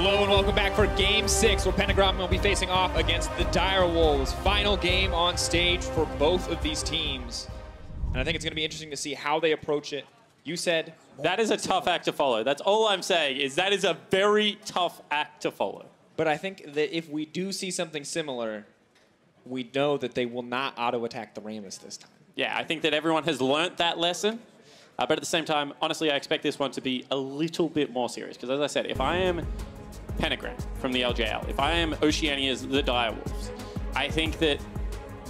Hello and welcome back for Game 6, where Pentagram will be facing off against the Dire Wolves. Final game on stage for both of these teams. And I think it's going to be interesting to see how they approach it. You said... That is a tough act to follow. That's all I'm saying, is that is a very tough act to follow. But I think that if we do see something similar, we know that they will not auto-attack the Rammus this time. Yeah, I think that everyone has learnt that lesson. But at the same time, honestly, I expect this one to be a little bit more serious. Because as I said, if I am Pentagram from the LJL, if I am Oceania's the Dire Wolves, I think that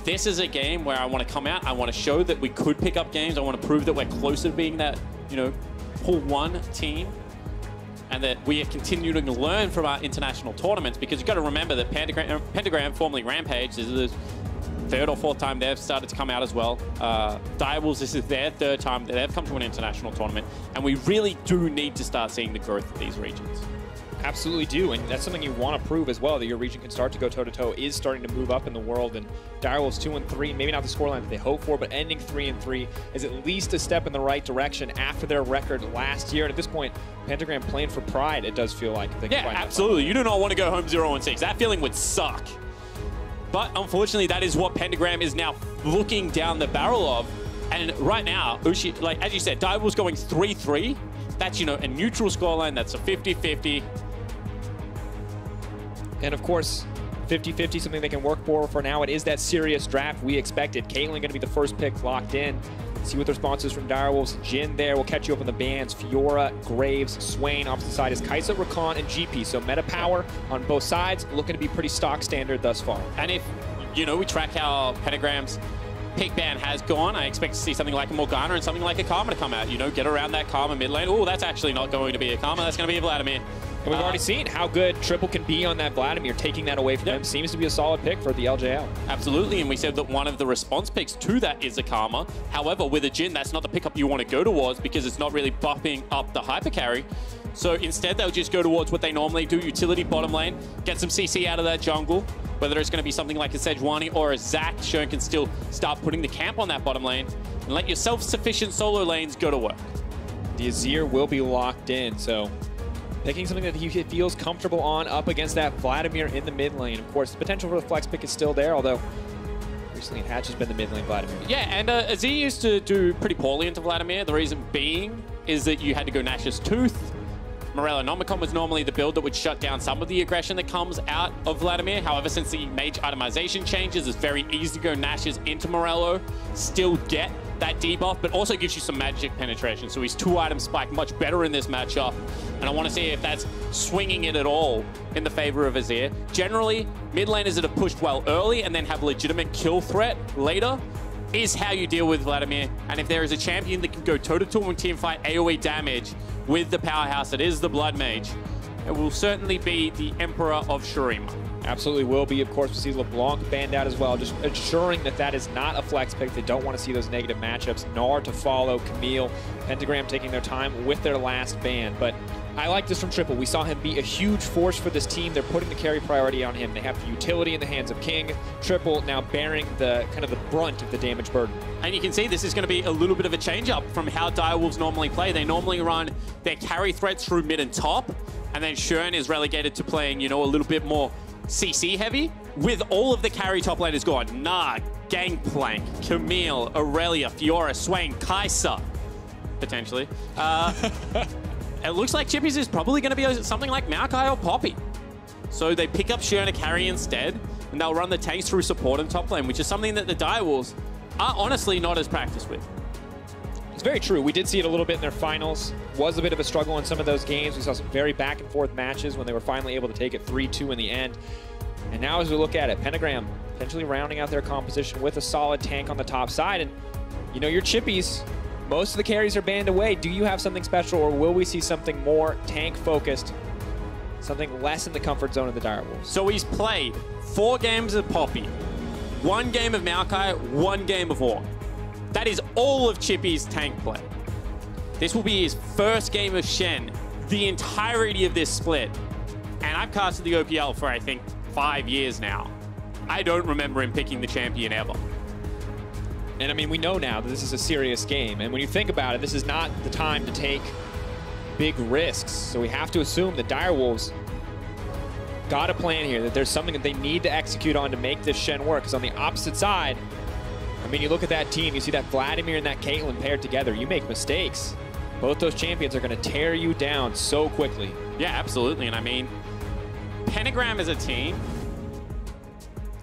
this is a game where I want to come out, I want to show that we could pick up games, I want to prove that we're closer to being that, you know, Pool 1 team, and that we are continuing to learn from our international tournaments, because you've got to remember that Pentagram formerly Rampage, this is the third or fourth time they've started to come out as well. Dire Wolves, this is their third time that they've come to an international tournament, and we really do need to start seeing the growth of these regions. Absolutely do, and that's something you want to prove as well, that your region can start to go toe-to-toe, is starting to move up in the world, and Dire Wolves 2-3, maybe not the scoreline that they hope for, but ending 3-3 is at least a step in the right direction after their record last year. And at this point, Pentagram playing for pride, it does feel like. Yeah, absolutely. You do not want to go home 0-6. That feeling would suck. But unfortunately, that is what Pentagram is now looking down the barrel of. And right now, like as you said, Dire Wolves going 3-3. That's, you know, a neutral scoreline. That's a 50-50. And of course, 50-50, something they can work for now. It is that serious draft we expected. Caitlyn going to be the first pick locked in. See what the response is from Dire Wolves. Jin there. We'll catch you up on the bans. Fiora, Graves, Swain. Opposite side is Kai'Sa, Rakan, and GP. So meta power on both sides. Looking to be pretty stock standard thus far. And if, you know, we track how Pentagram's pick ban has gone, I expect to see something like a Morgana and something like a Karma to come out. You know, get around that Karma mid lane. Oh, that's actually not going to be a Karma. That's going to be a Vladimir. And we've already seen how good Triple can be on that Vladimir. Taking that away from him seems to be a solid pick for the LJL. Absolutely, and we said that one of the response picks to that is a Karma. However, with a Jhin, that's not the pickup you want to go towards, because it's not really buffing up the hyper carry. So instead, they'll just go towards what they normally do, utility bottom lane, get some CC out of that jungle. Whether it's going to be something like a Sejuani or a Zac, Shern can still start putting the camp on that bottom lane and let your self-sufficient solo lanes go to work. The Azir will be locked in, so picking something that he feels comfortable on up against that Vladimir in the mid lane. Of course, the potential for the flex pick is still there, although recently it has just been the mid lane Vladimir. Yeah, and Azir used to do pretty poorly into Vladimir. The reason being is that you had to go Nash's Tooth. Morellonomicon was normally the build that would shut down some of the aggression that comes out of Vladimir. However, since the mage itemization changes, it's very easy to go Nash's into Morello, still get that debuff, but also gives you some magic penetration. So his 2-item spike much better in this matchup. And I want to see if that's swinging it at all in the favor of Azir. Generally, mid laners that have pushed well early and then have legitimate kill threat later is how you deal with Vladimir. And if there is a champion that can go toe-to-toe in team fight AoE damage with the powerhouse that is the Blood Mage, it will certainly be the Emperor of Shurima. Absolutely will be. Of course, we see LeBlanc banned out as well, just ensuring that that is not a flex pick. They don't want to see those negative matchups. Gnar to follow, Camille, Pentagram taking their time with their last ban. But I like this from Triple. We saw him be a huge force for this team. They're putting the carry priority on him. They have the utility in the hands of King. Triple now bearing the kind of the brunt of the damage burden. And you can see this is going to be a little bit of a change up from how Dire Wolves normally play. They normally run their carry threats through mid and top, and then Shern is relegated to playing, you know, a little bit more CC heavy. With all of the carry top laners gone, Nag, Gangplank, Camille, Aurelia, Fiora, Swain, Kai'Sa, potentially. It looks like Chippies is probably going to be something like Maokai or Poppy. So they pick up Shern to carry instead, and they'll run the tanks through support and top lane, which is something that the Dire Wolves are honestly not as practiced with. It's very true. We did see it a little bit in their finals. Was a bit of a struggle in some of those games. We saw some very back and forth matches when they were finally able to take it 3-2 in the end. And now as we look at it, Pentagram potentially rounding out their composition with a solid tank on the top side. And, you know, your Chippies, most of the carries are banned away. Do you have something special, or will we see something more tank-focused, something less in the comfort zone of the Dire Wolves? So he's played 4 games of Poppy, 1 game of Maokai, 1 game of Ornn. That is all of Chippy's tank play. This will be his first game of Shen, the entirety of this split. And I've casted the OPL for, I think, 5 years now. I don't remember him picking the champion ever. And I mean, we know now that this is a serious game. And when you think about it, this is not the time to take big risks. So we have to assume that Dire Wolves got a plan here, that there's something that they need to execute on to make this Shen work. Because on the opposite side, I mean, you look at that team, you see that Vladimir and that Caitlyn paired together, you make mistakes. Both those champions are going to tear you down so quickly. Yeah, absolutely. And I mean, Pentagram as a team,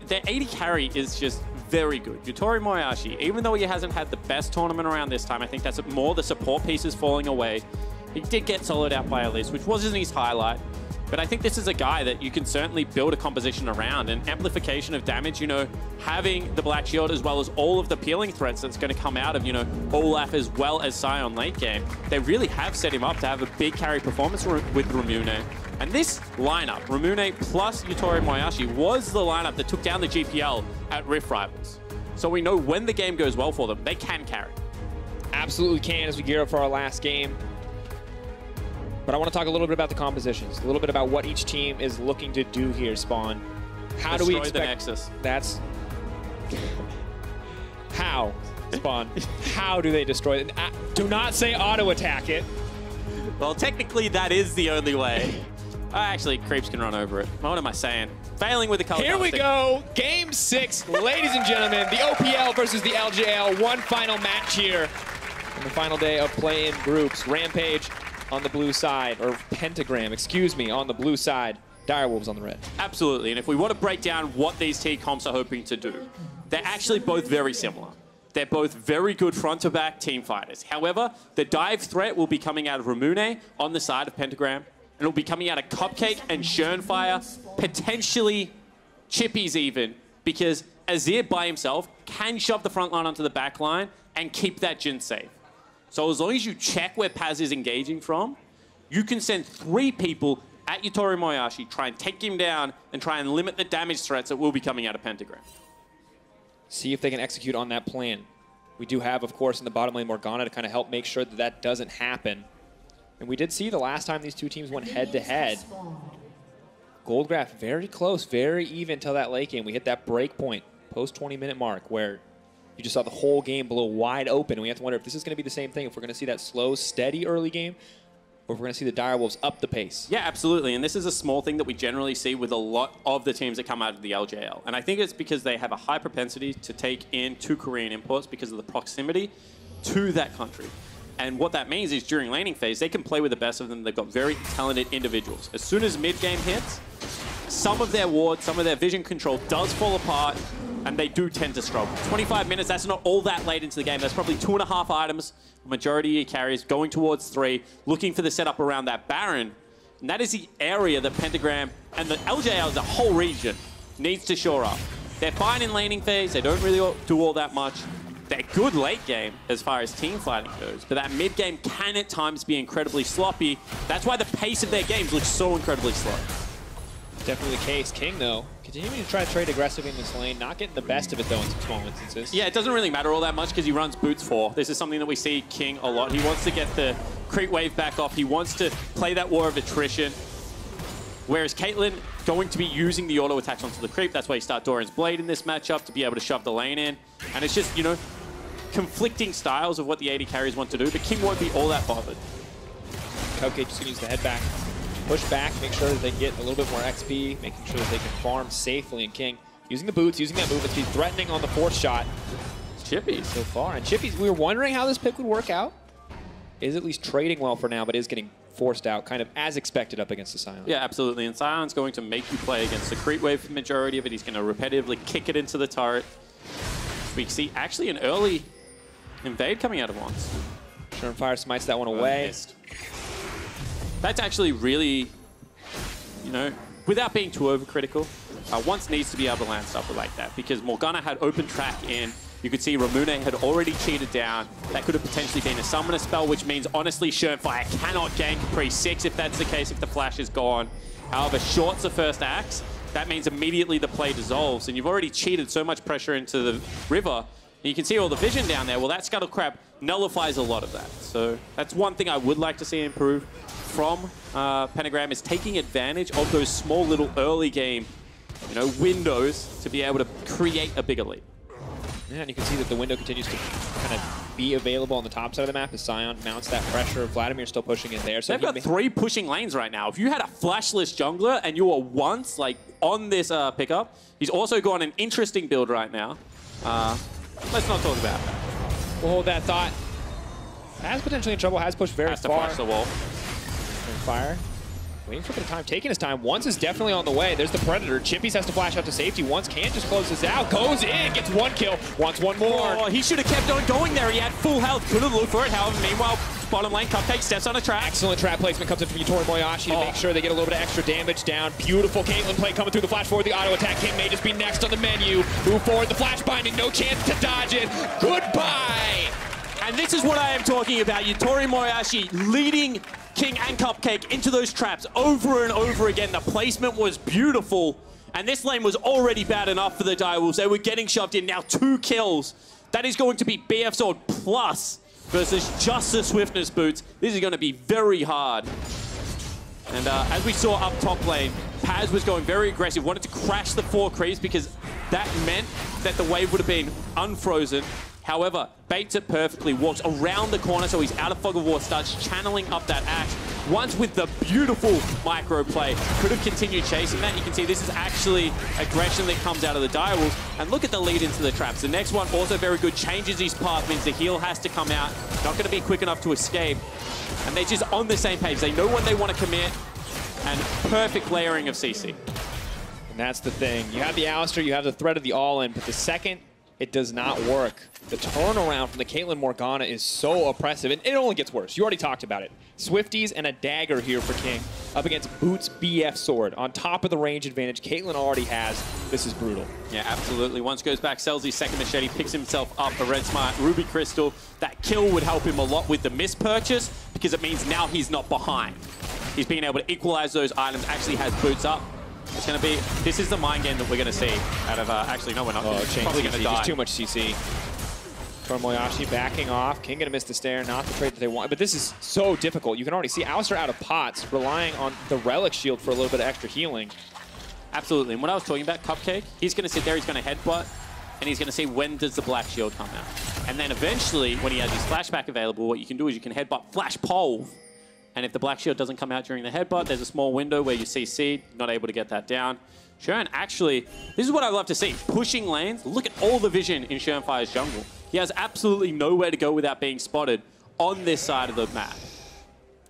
their AD carry is just very good. Yutori Moyashi, even though he hasn't had the best tournament around this time, I think that's more the support pieces falling away. He did get soloed out by Elise, which wasn't his highlight. But I think this is a guy that you can certainly build a composition around. And amplification of damage, you know, having the Black Shield as well as all of the peeling threats that's going to come out of, you know, Olaf as well as Sion late game. They really have set him up to have a big carry performance with Ramune. And this lineup, Ramune plus Yutori Moyashi, was the lineup that took down the GPL at Rift Rivals. So we know when the game goes well for them, they can carry. Absolutely can as we gear up for our last game. But I want to talk a little bit about the compositions, a little bit about what each team is looking to do here, Spawn. How do we expect the Nexus? That's how, Spawn. How do they destroy it? Do not say auto attack it. Well, technically that is the only way. Actually, creeps can run over it. What am I saying? Failing with the color. Here we go. Game 6, ladies and gentlemen. The OPL versus the LJL. One final match here on the final day of play-in groups. Rampage on the blue side, or Pentagram, excuse me, on the blue side. Direwolves on the red. Absolutely, and if we want to break down what these T comps are hoping to do, they're actually both very similar. They're both very good front-to-back team fighters. However, the dive threat will be coming out of Ramune on the side of Pentagram, and it'll be coming out of Cupcake and Schernfire, potentially Chippies even, because Azir by himself can shove the front line onto the back line and keep that Jhin safe. So as long as you check where Paz is engaging from, you can send 3 people at Yutori Moyashi, try and take him down, and try and limit the damage threats that will be coming out of Pentagram. See if they can execute on that plan. We do have, of course, in the bottom lane Morgana to kind of help make sure that that doesn't happen. And we did see the last time these two teams went head-to-head. Goldgraph very close, very even till that late game. We hit that break point, post 20-minute mark, where you just saw the whole game blow wide open. And we have to wonder if this is going to be the same thing, if we're going to see that slow, steady early game, or if we're going to see the Direwolves up the pace. Yeah, absolutely. And this is a small thing that we generally see with a lot of the teams that come out of the LJL. And I think it's because they have a high propensity to take in 2 Korean imports because of the proximity to that country. And what that means is during laning phase, they can play with the best of them. They've got very talented individuals. As soon as mid-game hits, some of their wards, some of their vision control does fall apart, and they do tend to struggle. 25 minutes, that's not all that late into the game. That's probably 2.5 items. Majority of your carries going towards 3, looking for the setup around that Baron. And that is the area that Pentagram and the LJL, the whole region, needs to shore up. They're fine in laning phase. They don't really do all that much. They're good late game as far as team fighting goes, but that mid game can at times be incredibly sloppy. That's why the pace of their games looks so incredibly slow. Definitely the case. King, though, continuing to try to trade aggressively in this lane, not getting the best of it, though, in some small instances. Yeah, it doesn't really matter all that much because he runs boots 4. This is something that we see King a lot. He wants to get the creep wave back off. He wants to play that war of attrition. Whereas Caitlyn going to be using the auto attacks onto the creep. That's why you start Dorian's Blade in this matchup to be able to shove the lane in. And it's just, you know, conflicting styles of what the AD carries want to do, but King won't be all that bothered. Cupcake just needs to head back, push back, make sure that they get a little bit more XP, making sure that they can farm safely. And King using the boots, using that movement speed, threatening on the 4th shot. Chippies so far. And Chippies, we were wondering how this pick would work out. Is at least trading well for now, but is getting forced out kind of as expected up against the Sion. Yeah, absolutely. And Sion's going to make you play against the creep wave for the majority of it. He's going to repetitively kick it into the turret. We see actually an early invade coming out of once. Schernfire smites that one away. Missed. That's actually really, you know, without being too overcritical, once needs to be able to land stuff like that because Morgana had open track in. You could see Ramune had already cheated down. That could have potentially been a summoner spell, which means, honestly, Schernfire cannot gank pre-6 if that's the case, if the flash is gone. However, shorts the first axe. That means immediately the play dissolves, and you've already cheated so much pressure into the river. And you can see all the vision down there. Well, that Scuttle Crab nullifies a lot of that. So that's one thing I would like to see improve from Pentagram is taking advantage of those small little early game, you know, windows to be able to create a bigger lead. Yeah, and you can see that the window continues to kind of be available on the top side of the map as Sion mounts that pressure. Vladimir's still pushing in there. So they've got 3 pushing lanes right now. If you had a flashless jungler and you were once like on this pickup, he's also got an interesting build right now. Let's not talk about that. We'll hold that thought. Has potentially in trouble, has pushed very has far. Has to flash the wall. Fire. Waiting for a bit of time, taking his time. Once is definitely on the way. There's the Predator. Chippies has to flash out to safety. Once can just close this out. Goes in, gets 1 kill. Wants 1 more. Oh, he should have kept on going there. He had full health. Could have looked for it. However, meanwhile, bottom lane, Cupcake steps on a trap. Excellent trap placement comes in from Yutori Moyashi to make sure they get a little bit of extra damage down. Beautiful Caitlyn play coming through the flash forward. The auto attack. King may just be next on the menu. Move forward. The flash binding. No chance to dodge it. Goodbye. And this is what I am talking about. Yutori Moyashi leading King and Cupcake into those traps over and over again. The placement was beautiful. And this lane was already bad enough for the Direwolves. They were getting shoved in. Now 2 kills. That is going to be BF Sword plus versus just the Swiftness boots. This is going to be very hard. And as we saw up top lane, Paz was going very aggressive. Wanted to crash the 4 creeps because that meant that the wave would have been unfrozen. However, baits it perfectly, walks around the corner so he's out of Fog of War, starts channeling up that axe. Once with the beautiful micro play, could have continued chasing that. You can see this is actually aggression that comes out of the Direwolves. And look at the lead into the traps. The next one, also very good, changes his path, means the heal has to come out. Not going to be quick enough to escape. And they're just on the same page. They know when they want to commit. And perfect layering of CC. And that's the thing. You have the Alistair, you have the threat of the all-in, but the second it does not work, the turnaround from the Caitlyn Morgana is so oppressive, and it only gets worse. You already talked about it. Swifties and a dagger here for King up against Boots' BF Sword. On top of the range advantage Caitlyn already has. This is brutal. Yeah, absolutely. Once goes back, sells his second machete, picks himself up a red smart Ruby Crystal. That kill would help him a lot with the mispurchase because it means now he's not behind. He's being able to equalize those items, actually has Boots up. It's going to be, this is the mind game that we're going to see out of, actually, no, we're not. Probably going to die. Just too much CC. Moyashi backing off. King going to miss the stare, not the trade that they want. But this is so difficult. You can already see Alistair out of pots, relying on the Relic Shield for a little bit of extra healing. Absolutely. And what I was talking about, Cupcake, he's going to sit there, he's going to headbutt, and he's going to see when does the Black Shield come out. And then eventually, when he has his flashback available, what you can do is you can headbutt Flash Pole. And if the Black Shield doesn't come out during the headbutt, there's a small window where you CC, not able to get that down. Shern actually, this is what I love to see. Pushing lanes, look at all the vision in Shernfire's jungle. He has absolutely nowhere to go without being spotted on this side of the map.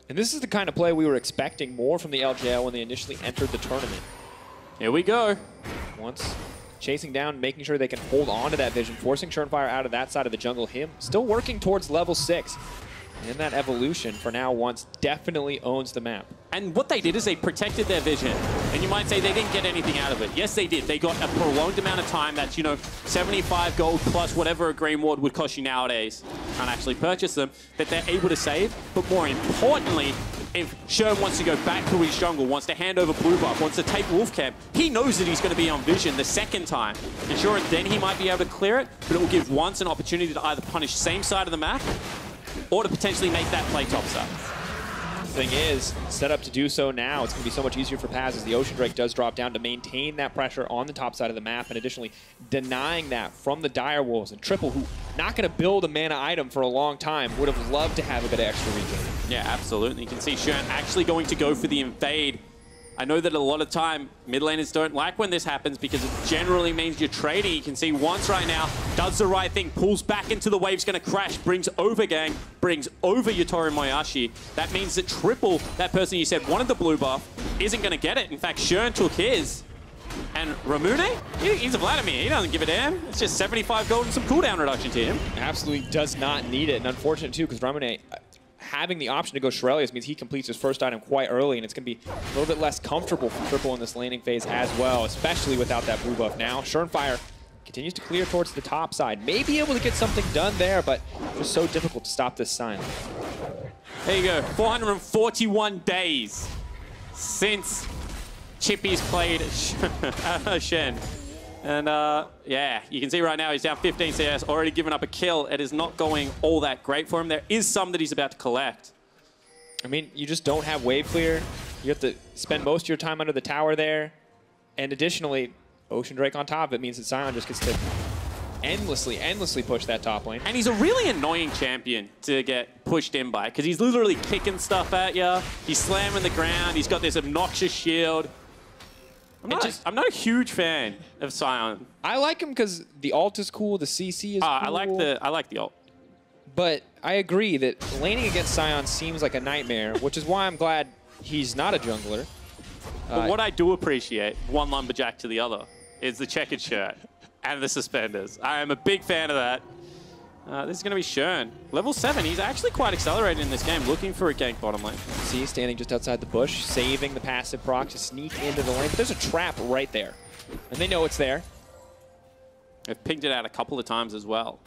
And this is the kind of play we were expecting more from the LJL when they initially entered the tournament. Here we go. Once chasing down, making sure they can hold on to that vision, forcing Shernfire out of that side of the jungle. Him still working towards level 6. And that evolution, for now, once definitely owns the map. And what they did is they protected their vision. And you might say they didn't get anything out of it. Yes, they did. They got a prolonged amount of time that's, you know, 75 gold plus whatever a green ward would cost you nowadays. Can't actually purchase them, that they're able to save. But more importantly, if Sherm wants to go back to his jungle, wants to hand over blue buff, wants to take wolf camp, he knows that he's going to be on vision the second time. And sure, then he might be able to clear it, but it will give once an opportunity to either punish same side of the map or to potentially make that play topside. Thing is, set up to do so now. It's going to be so much easier for Paz as the Ocean Drake does drop down to maintain that pressure on the top side of the map, and additionally denying that from the Direwolves. And Triple, who not going to build a mana item for a long time, would have loved to have a bit of extra regen. Yeah, absolutely. You can see Shern actually going to go for the invade. I know that a lot of time mid laners don't like when this happens because it generally means you're trading. You can see once right now, does the right thing, pulls back into the waves, going to crash, brings over gang, brings over Yutori Moyashi. That means that Triple, that person you said wanted the blue buff, isn't going to get it. In fact, Shern took his. And Ramune, he's a Vladimir. He doesn't give a damn. It's just 75 gold and some cooldown reduction to him. Absolutely does not need it. And unfortunate too, because Ramune, having the option to go Shurelius means he completes his first item quite early, and it's going to be a little bit less comfortable for Triple in this laning phase as well, especially without that blue buff now. Shernfire continues to clear towards the top side. May be able to get something done there, but just so difficult to stop this sign. There you go. 441 days since Chippy's played Shen. And yeah, you can see right now he's down 15 CS, already given up a kill. It is not going all that great for him. There is some that he's about to collect. I mean, you just don't have wave clear. You have to spend most of your time under the tower there. And additionally, Ocean Drake on top of it means that Sion just gets to endlessly push that top lane. And he's a really annoying champion to get pushed in by, because he's literally kicking stuff at you. He's slamming the ground. He's got this obnoxious shield. I'm not a huge fan of Sion. I like him because the ult is cool, the CC is cool. I like the ult. But I agree that laning against Sion seems like a nightmare, which is why I'm glad he's not a jungler. But what I do appreciate, one lumberjack to the other, is the checkered shirt and the suspenders. I am a big fan of that. This is going to be Shern. Level 7, he's actually quite accelerated in this game, looking for a gank bottom lane. See, standing just outside the bush, saving the passive proc to sneak into the lane. But there's a trap right there, and they know it's there. They've pinged it out a couple of times as well.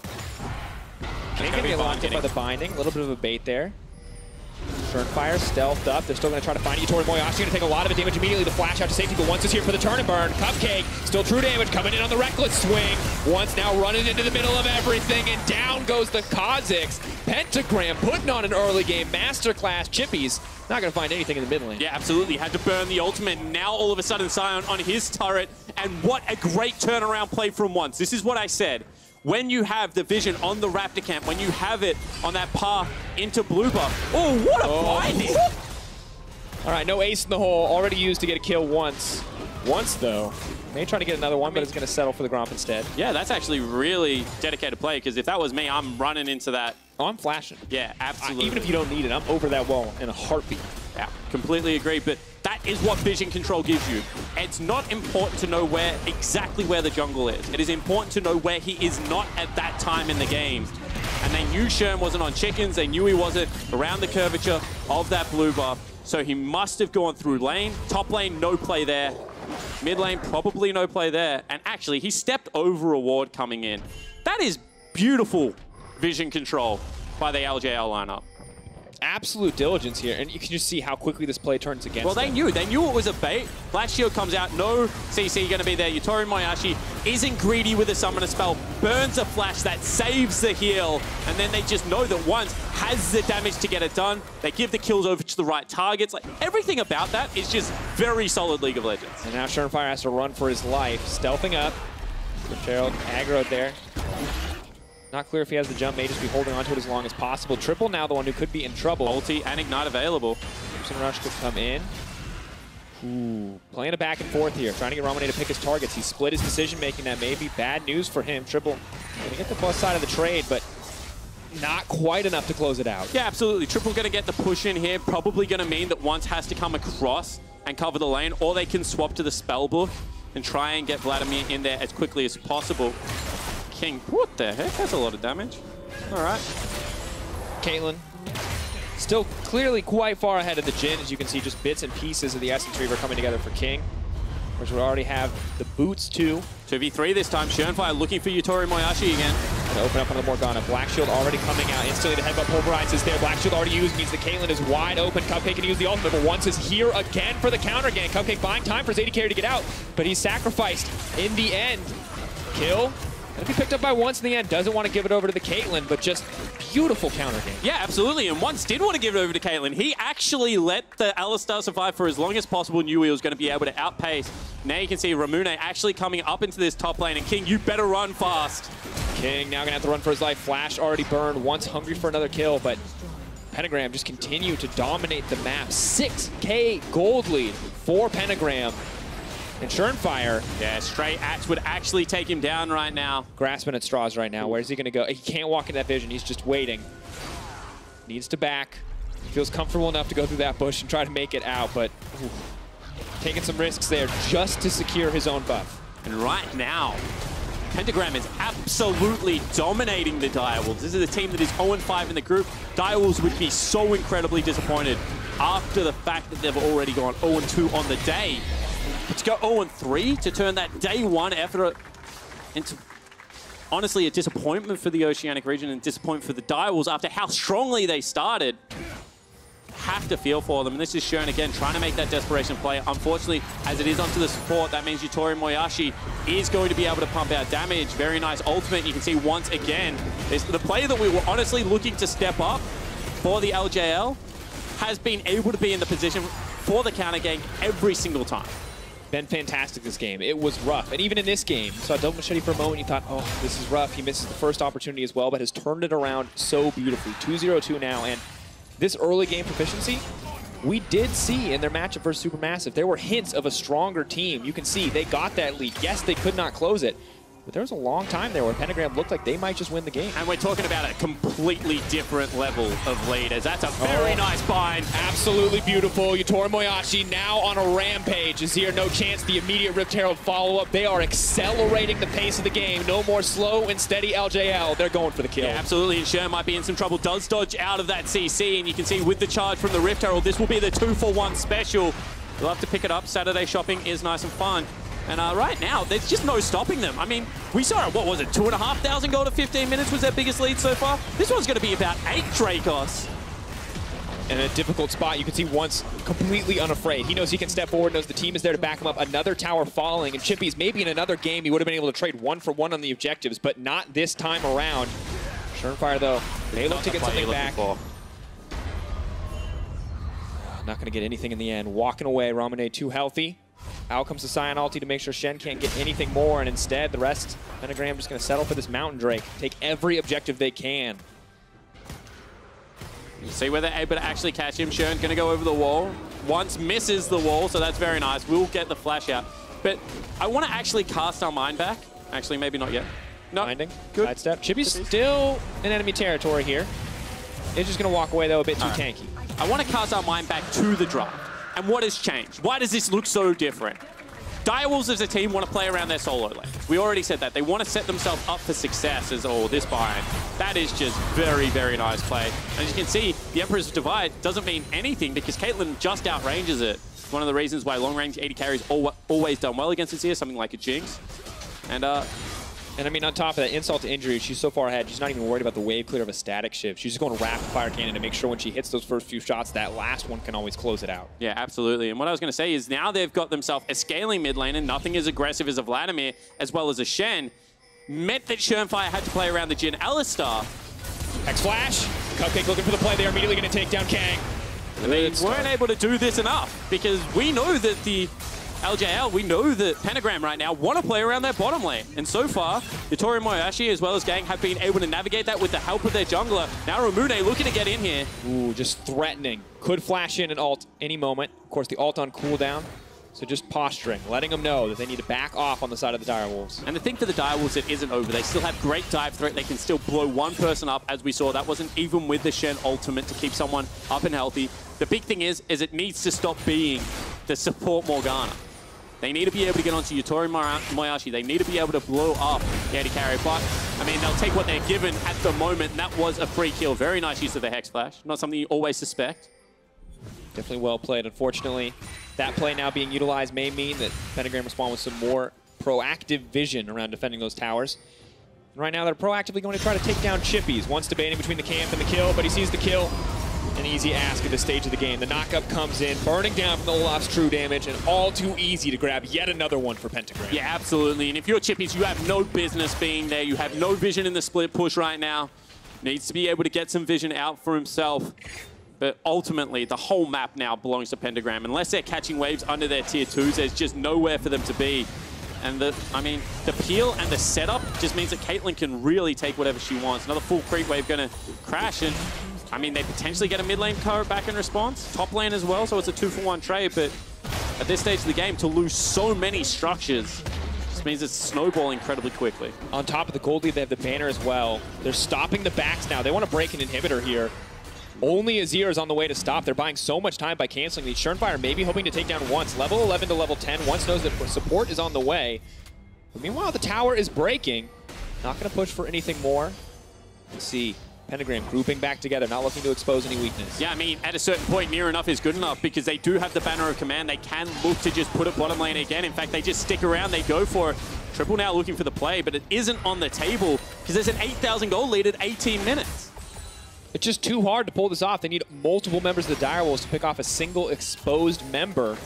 King can get locked in by the binding. A little bit of a bait there. Fire stealthed up. They're still going to try to find Yutori Moyashi. Going to take a lot of damage immediately. The flash out to safety, but once is here for the turn and burn. Cupcake, still true damage, coming in on the reckless swing. Once now running into the middle of everything, and down goes the Kha'Zix. Pentagram putting on an early game masterclass. Chippies not going to find anything in the mid lane. Yeah, absolutely. Had to burn the ultimate. Now all of a sudden Sion on his turret, and what a great turnaround play from Once. This is what I said. When you have the vision on the Raptor camp, when you have it on that path into blue buff. Oh, what a binding! All right, no ace in the hole. Already used to get a kill once. Once, though. May try to get another one, but it's going to settle for the Gromp instead. Yeah, that's actually really dedicated play, because if that was me, I'm running into that. Oh, I'm flashing. Yeah, absolutely. Even if you don't need it, I'm over that wall in a heartbeat. Yeah, completely agree, but that is what vision control gives you. It's not important to know exactly where the jungle is. It is important to know where he is not at that time in the game. And they knew Shern wasn't on chickens. They knew he wasn't around the curvature of that blue buff. So he must have gone through lane. Top lane, no play there. Mid lane, probably no play there. And actually, he stepped over a ward coming in. That is beautiful vision control by the LJL lineup. Absolute diligence here, and you can just see how quickly this play turns against Well, them. they knew it was a bait. Black Shield comes out, no CC going to be there. Yutori Moyashi isn't greedy with a summoner spell, burns a flash that saves the heal, and then they just know that Once has the damage to get it done. They give the kills over to the right targets. Like, everything about that is just very solid League of Legends. And now Shernfire has to run for his life, stealthing up. Gerald aggroed there. Not clear if he has the jump, may just be holding onto it as long as possible. Triple now the one who could be in trouble. Ulti and Ignite available. Crimson Rush could come in. Ooh, playing a back and forth here, trying to get Romane to pick his targets. He split his decision making. That may be bad news for him. Triple gonna get the plus side of the trade, but not quite enough to close it out. Yeah, absolutely. Triple gonna get the push in here. Probably gonna mean that Once has to come across and cover the lane, or they can swap to the spell book and try and get Vladimir in there as quickly as possible. King, what the heck? That's a lot of damage. All right. Caitlyn, still clearly quite far ahead of the Jhin. As you can see, just bits and pieces of the Essence Reaver coming together for King, which would already have the boots too. 2v3 this time. Shernfire looking for Yutori Moyashi again. To open up on the Morgana. Black Shield already coming out. Instantly the headbutt pulverizes there. Black Shield already used means the Caitlyn is wide open. Cupcake can use the ultimate, but Once is here again for the counter gank. Cupcake buying time for Zadie Carey to get out, but he's sacrificed in the end. Kill. Gonna be picked up by Once in the end. Doesn't want to give it over to the Caitlyn, but just beautiful counter game. Yeah, absolutely. And Once did want to give it over to Caitlyn. He actually let the Alistar survive for as long as possible. Knew he was going to be able to outpace. Now you can see Ramune actually coming up into this top lane. And King, you better run fast. King now gonna have to run for his life. Flash already burned. Once hungry for another kill, but Pentagram just continue to dominate the map. 6K gold lead for Pentagram. And Shernfire, yeah, straight axe would actually take him down right now. Grasping at straws right now. Where's he going to go? He can't walk in that vision. He's just waiting. Needs to back. Feels comfortable enough to go through that bush and try to make it out, but ooh, taking some risks there just to secure his own buff. And right now, Pentagram is absolutely dominating the Direwolves. This is a team that is 0-5 in the group. Direwolves would be so incredibly disappointed after the fact that they've already gone 0-2 on the day. But to go 0-3 to turn that day one effort into, honestly, a disappointment for the Oceanic region and disappointment for the Direwolves after how strongly they started. Have to feel for them. And this is Shern again trying to make that desperation play. Unfortunately, as it is onto the support, that means Yutori Moyashi is going to be able to pump out damage. Very nice ultimate. You can see once again, the player that we were honestly looking to step up for the LJL has been able to be in the position for the counter gank every single time. been fantastic this game. It was rough. And even in this game, you saw Double Machete for a moment, you thought, oh, this is rough. He misses the first opportunity as well, but has turned it around so beautifully. 2-0-2 now, and this early game proficiency, we did see in their matchup versus Supermassive, there were hints of a stronger team. You can see they got that lead. Yes, they could not close it, but there was a long time there where Pentagram looked like they might just win the game. And we're talking about a completely different level of leaders. That's a very nice bind. Absolutely beautiful. Yutori Moyashi now on a rampage. Azir, no chance. The immediate Rift Herald follow-up. They are accelerating the pace of the game. No more slow and steady LJL. They're going for the kill. Yeah, absolutely. And Sher might be in some trouble. Does dodge out of that CC. And you can see with the charge from the Rift Herald, this will be the 2-for-1 special. You'll have to pick it up. Saturday shopping is nice and fun. And right now, there's just no stopping them. I mean, we saw, what was it, 2,500 gold at 15 minutes was their biggest lead so far? This one's going to be about 8 Dracos. In a difficult spot, you can see Once completely unafraid. He knows he can step forward, knows the team is there to back him up. Another tower falling, and Chippy's maybe in another game, he would have been able to trade 1-for-1 on the objectives, but not this time around. Surenfire, though, they look to get something back. Not going to get anything in the end. Walking away, Ramune too healthy. Out comes the Scion ulti to make sure Shen can't get anything more, and instead, the rest, Pentagram just going to settle for this Mountain Drake. Take every objective they can. You see where they're able to actually catch him. Shen going to go over the wall. Once misses the wall, so that's very nice. We'll get the flash out. But I want to actually cast our mind back. Actually, maybe not yet. No. Binding. Good. Sidestep. Chippy's still in enemy territory here. It's just going to walk away, though, a bit too tanky. I want to cast our mind back to the draft. And what has changed? Why does this look so different? Direwolves as a team want to play around their solo lane. We already said that. They want to set themselves up for success as, oh, this bind. That is just very, very nice play. And as you can see, the Emperor's Divide doesn't mean anything because Caitlyn just outranges it. One of the reasons why long-range AD carries always done well against Azir, something like a Jinx. And I mean, on top of that, insult to injury, she's so far ahead, she's not even worried about the wave clear of a static shift. She's just going rapid fire cannon to make sure when she hits those first few shots, that last one can always close it out. Yeah, absolutely. And what I was going to say is now they've got themselves a scaling mid lane and nothing as aggressive as a Vladimir as well as a Shen. Meant that Surenfire had to play around the Jhin Alistar. X-Flash, Cupcake looking for the play. They are immediately going to take down Kang. They weren't able to do this enough because we know that the LJL, we know that Pentagram right now want to play around their bottom lane. And so far, Yutori Moyashi as well as Gang have been able to navigate that with the help of their jungler. Now Ramune looking to get in here. Ooh, just threatening. Could flash in an ult any moment. Of course, the ult on cooldown. So just posturing, letting them know that they need to back off on the side of the Direwolves. And the thing for the Direwolves, it isn't over. They still have great dive threat. They can still blow one person up, as we saw. That wasn't even with the Shen ultimate to keep someone up and healthy. The big thing is it needs to stop being the support Morgana. They need to be able to get onto Yutori Moyashi. They need to be able to blow up the AD carry. But, I mean, they'll take what they're given at the moment, and that was a free kill. Very nice use of the Hex Flash. Not something you always suspect. Definitely well played. Unfortunately, that play now being utilized may mean that Pentagram respond with some more proactive vision around defending those towers. And right now, they're proactively going to try to take down Chippies. Once debating between the camp and the kill, but he sees the kill. An easy ask at this stage of the game. The knockup comes in, burning down from the Olaf's true damage, and all too easy to grab yet another one for Pentagram. Yeah, absolutely. And if you're Chippies, you have no business being there. You have no vision in the split push right now. Needs to be able to get some vision out for himself. But ultimately, the whole map now belongs to Pentagram. Unless they're catching waves under their tier 2s, there's just nowhere for them to be. And the peel and the setup just means that Caitlyn can really take whatever she wants. Another full creep wave going to crash. And I mean, they potentially get a mid lane cover back in response. Top lane as well, so it's a 2-for-1 trade. But at this stage of the game, to lose so many structures just means it's snowballing incredibly quickly. On top of the gold lead, they have the banner as well. They're stopping the backs now. They want to break an inhibitor here. Only Azir is on the way to stop. They're buying so much time by canceling these. Surenfire maybe hoping to take down Once. Level 11 to level 10. Once knows that support is on the way. But meanwhile, the tower is breaking. Not going to push for anything more. Let's see. Pentagram grouping back together, not looking to expose any weakness. Yeah, I mean, at a certain point, near enough is good enough because they do have the banner of command. They can look to just put it bottom lane again. In fact, they just stick around. They go for it. Triple now looking for the play, but it isn't on the table because there's an 8,000 gold lead at 18 minutes. It's just too hard to pull this off. They need multiple members of the Direwolves to pick off a single exposed member.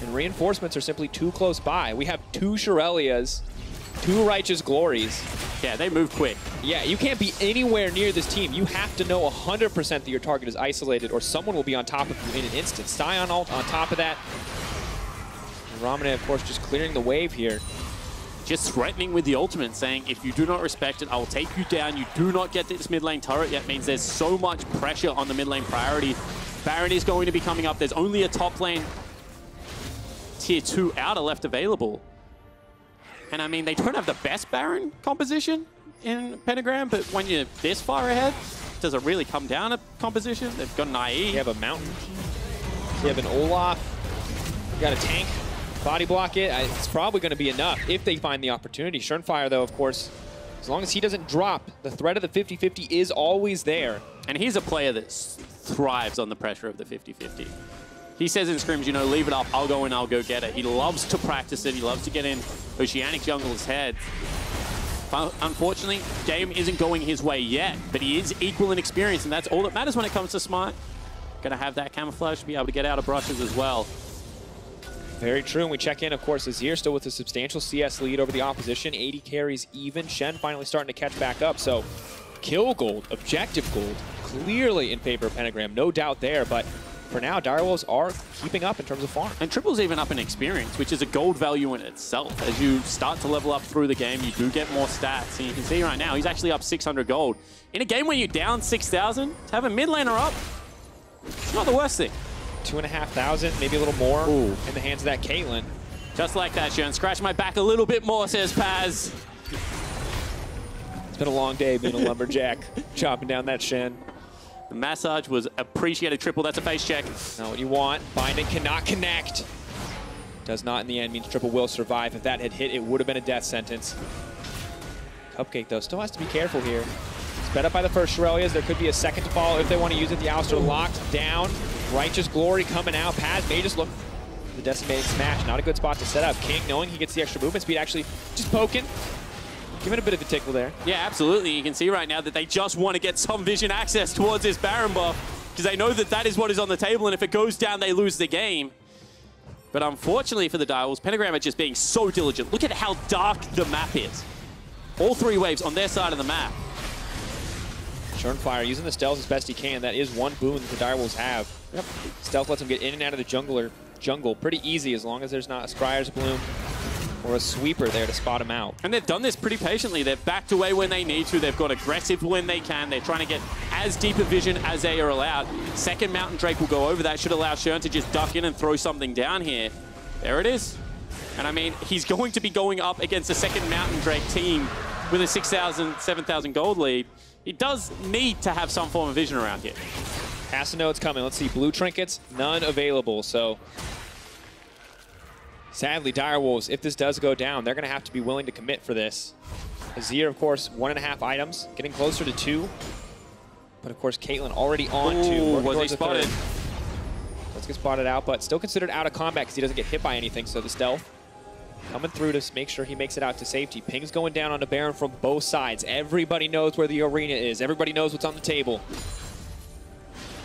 And reinforcements are simply too close by. We have 2 Shirelias, 2 Righteous Glories. Yeah, they move quick. Yeah, you can't be anywhere near this team. You have to know 100% that your target is isolated or someone will be on top of you in an instant. Scion ult on top of that. Ramane, of course, just clearing the wave here. Just threatening with the ultimate, saying, if you do not respect it, I will take you down. You do not get this mid lane turret yet. Means there's so much pressure on the mid lane priority. Baron is going to be coming up. There's only a top lane tier 2 outer left available. And I mean, they don't have the best Baron composition in Pentagram, but when you're this far ahead, does it really come down to composition? They've got an IE. You have a Mountain. You have an Olaf. You got a tank. Body block it. It's probably going to be enough if they find the opportunity. Schernfire, though, of course, as long as he doesn't drop, the threat of the 50-50 is always there. And he's a player that thrives on the pressure of the 50-50. He says in scrims, you know, leave it up, I'll go in, I'll go get it. He loves to practice it. He loves to get in Oceanic Jungle's head. Unfortunately, game isn't going his way yet, but he is equal in experience, and that's all that matters when it comes to Smite. Gonna have that camouflage to be able to get out of brushes as well. Very true, and we check in, of course, Azir still with a substantial CS lead over the opposition. 80 carries even. Shen finally starting to catch back up, so kill gold, objective gold, clearly in favor of Pentagram, no doubt there, but for now, Direwolves are keeping up in terms of farm. And Triple's even up in experience, which is a gold value in itself. As you start to level up through the game, you do get more stats. And you can see right now, he's actually up 600 gold. In a game where you're down 6,000, to have a mid laner up, it's not the worst thing. 2,500, maybe a little more in the hands of that Caitlyn. Just like that, Shen. Scratch my back a little bit more, says Paz. It's been a long day being a lumberjack, chopping down that Shen. The massage was appreciated. Triple, that's a face check. Not what you want. Binding cannot connect. Does not in the end, means Triple will survive. If that had hit, it would have been a death sentence. Cupcake, though, still has to be careful here. Sped up by the first Shurelias. There could be a second to follow if they want to use it. The Alistar locked down. Righteous Glory coming out. Paz may just look for the decimating smash. Not a good spot to set up. King, knowing he gets the extra movement speed, actually just poking. Giving a bit of a tickle there. Yeah, absolutely. You can see right now that they just want to get some vision access towards this Baron buff because they know that that is what is on the table, and if it goes down, they lose the game. But unfortunately for the Direwolves, Pentagram are just being so diligent. Look at how dark the map is. All 3 waves on their side of the map. Schernfire using the stealth as best he can. That is one boon that the Direwolves have. Yep. Stealth lets them get in and out of the jungle pretty easy as long as there's not a Scryer's Bloom or a sweeper there to spot him out. And they've done this pretty patiently. They've backed away when they need to. They've got aggressive when they can. They're trying to get as deep a vision as they are allowed. Second Mountain Drake will go over that. Should allow Shern to just duck in and throw something down here. There it is. And I mean, he's going to be going up against a second Mountain Drake team with a 6,000, 7,000 gold lead. He does need to have some form of vision around here. Has to know it's coming. Let's see, blue trinkets, none available. So sadly, Direwolves, if this does go down, they're going to have to be willing to commit for this. Azir, of course, 1.5 items, getting closer to 2. But of course, Caitlyn already on 2. Was he spotted? Let's get spotted out, but still considered out of combat because he doesn't get hit by anything. So the stealth coming through to make sure he makes it out to safety. Ping's going down on the Baron from both sides. Everybody knows where the arena is. Everybody knows what's on the table.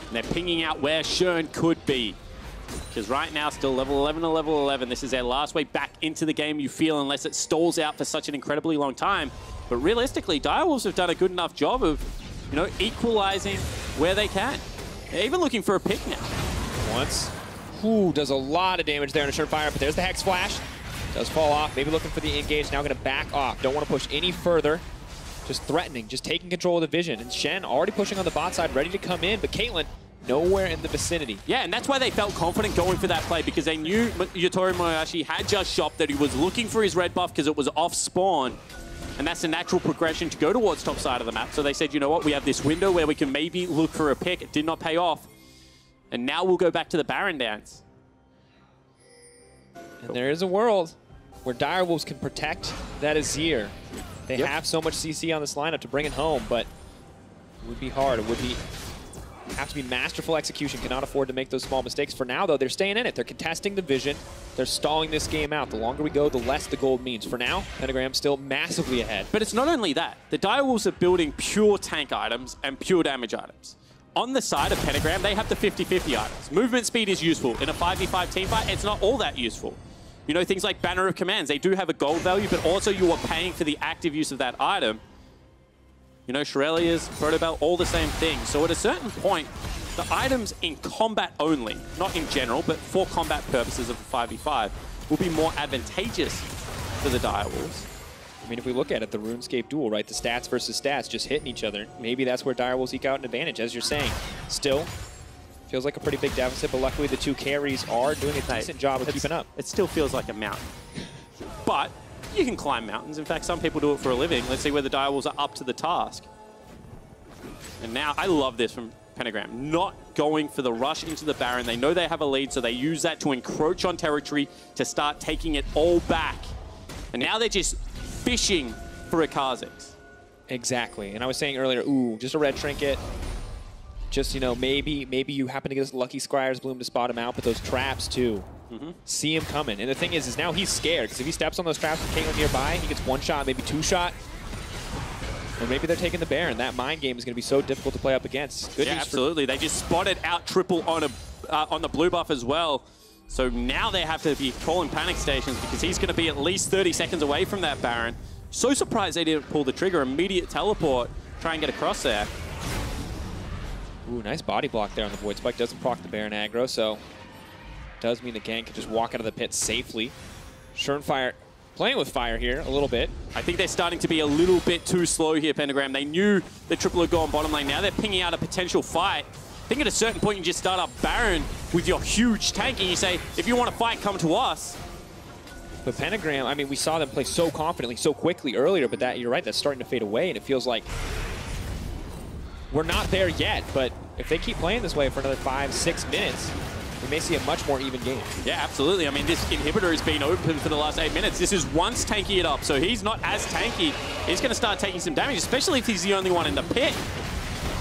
And they're pinging out where Shern could be. Because right now, still level 11 to level 11. This is their last way back into the game, you feel, unless it stalls out for such an incredibly long time. But realistically, Direwolves have done a good enough job of, you know, equalizing where they can. They're even looking for a pick now. Once. Ooh, does a lot of damage there in a Schernfire, but there's the Hex Flash. Does fall off, maybe looking for the engage, now gonna back off. Don't wanna push any further. Just threatening, just taking control of the vision. And Shen already pushing on the bot side, ready to come in, but Caitlyn nowhere in the vicinity. Yeah, and that's why they felt confident going for that play, because they knew Yutori Moyashi had just shopped, that he was looking for his red buff because it was off spawn. And that's a natural progression to go towards top side of the map. So they said, you know what, we have this window where we can maybe look for a pick. It did not pay off. And now we'll go back to the Baron dance. And there is a world where Direwolves can protect that Azir. They have so much CC on this lineup to bring it home, but it would be hard. It would have to be masterful execution. Cannot afford to make those small mistakes. For now, though, they're staying in it. They're contesting the vision. They're stalling this game out. The longer we go, the less the gold means. For now, Pentagram still massively ahead. But it's not only that. The Direwolves are building pure tank items and pure damage items. On the side of Pentagram, they have the 50-50 items. Movement speed is useful. In a 5v5 teamfight, it's not all that useful. You know, things like Banner of Commands, they do have a gold value, but also you are paying for the active use of that item. You know, Shurelias, Protobell, all the same thing. So at a certain point, the items in combat only, not in general, but for combat purposes of 5v5, will be more advantageous for the Direwolves. I mean, if we look at it, the RuneScape duel, right? The stats versus stats just hitting each other. Maybe that's where Direwolves eke out an advantage, as you're saying. Still, feels like a pretty big deficit, but luckily the two carries are doing a decent job of keeping up. It still feels like a mountain. But you can climb mountains. In fact, some people do it for a living. Let's see whether the Direwolves are up to the task. And now, I love this from Pentagram. Not going for the rush into the Baron. They know they have a lead, so they use that to encroach on territory to start taking it all back. And now they're just fishing for a Kha'Zix. Exactly. And I was saying earlier, ooh, just a red trinket. Just, you know, maybe you happen to get a lucky Scryer's Bloom to spot him out, but those traps too. See him coming. And the thing is now he's scared, because if he steps on those traps with Caitlyn nearby, he gets one shot, maybe two shot. Or maybe they're taking the Baron. That mind game is going to be so difficult to play up against. Good news absolutely. They just spotted out Triple on the blue buff as well. So now they have to be calling panic stations, because he's going to be at least 30 seconds away from that Baron. So surprised they didn't pull the trigger. Immediate teleport. Try and get across there. Ooh, nice body block there on the Void Spike. Doesn't proc the Baron aggro, so does mean the gang can just walk out of the pit safely. Surenfire playing with fire here a little bit. I think they're starting to be a little bit too slow here, Pentagram. They knew the Triple had gone bottom lane. Now they're pinging out a potential fight. I think at a certain point you just start up Baron with your huge tank and you say, if you want to fight, come to us. But Pentagram, I mean, we saw them play so confidently, so quickly earlier, but that, you're right, that's starting to fade away, and it feels like we're not there yet, but if they keep playing this way for another 5-6 minutes, we may see a much more even game. Yeah, absolutely. I mean, this inhibitor has been open for the last 8 minutes. This is once tanky it up, so he's not as tanky. He's going to start taking some damage, especially if he's the only one in the pit.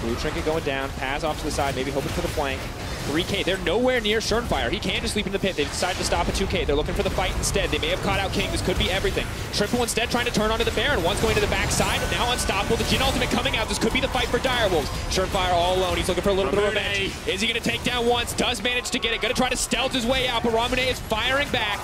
Blue Trinket going down, Paz off to the side, maybe hoping for the flank. 3K, they're nowhere near Surenfire. He can just leap in the pit. They decided to stop at 2K. They're looking for the fight instead. They may have caught out King. This could be everything. Triple instead trying to turn onto the Baron. One's going to the backside, and now unstoppable. The Jhin ultimate coming out. This could be the fight for Direwolves. Surenfire all alone. He's looking for a little bit of revenge. Is he going to take down once? Does manage to get it. Going to try to stealth his way out, but Ramune is firing back.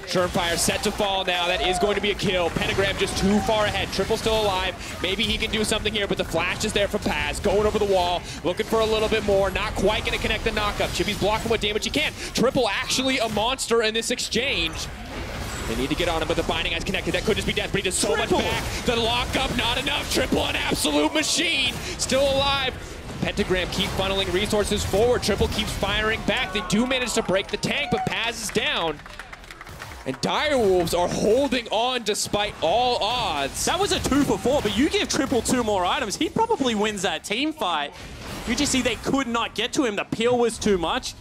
Surenfire set to fall now. That is going to be a kill. Pentagram just too far ahead. Triple still alive. Maybe he can do something here, but the flash is there from Paz. Going over the wall, looking for a little bit more. Not quite going to connect the knockup. Chippy's blocking what damage he can. Triple actually a monster in this exchange. They need to get on him, but the binding has connected. That could just be death, but he does so much back. The lockup, not enough. Triple, an absolute machine. Still alive. Pentagram keep funneling resources forward. Triple keeps firing back. They do manage to break the tank, but Paz is down. And Direwolves are holding on despite all odds. That was a 2 for 4, but you give Triple 2 more items, he probably wins that team fight. You just see they could not get to him. The peel was too much.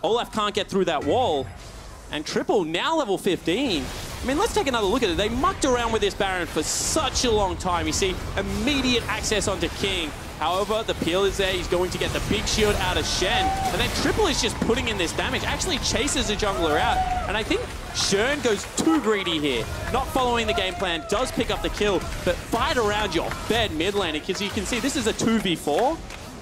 Olaf can't get through that wall. And Triple now level 15. I mean, let's take another look at it. They mucked around with this Baron for such a long time. You see immediate access onto King. However, the peel is there. He's going to get the big shield out of Shen. And then Triple is just putting in this damage. Actually chases the jungler out. And I think Shen goes too greedy here. Not following the game plan. Does pick up the kill. But fight around your bed mid lane. Because you can see this is a 2v4.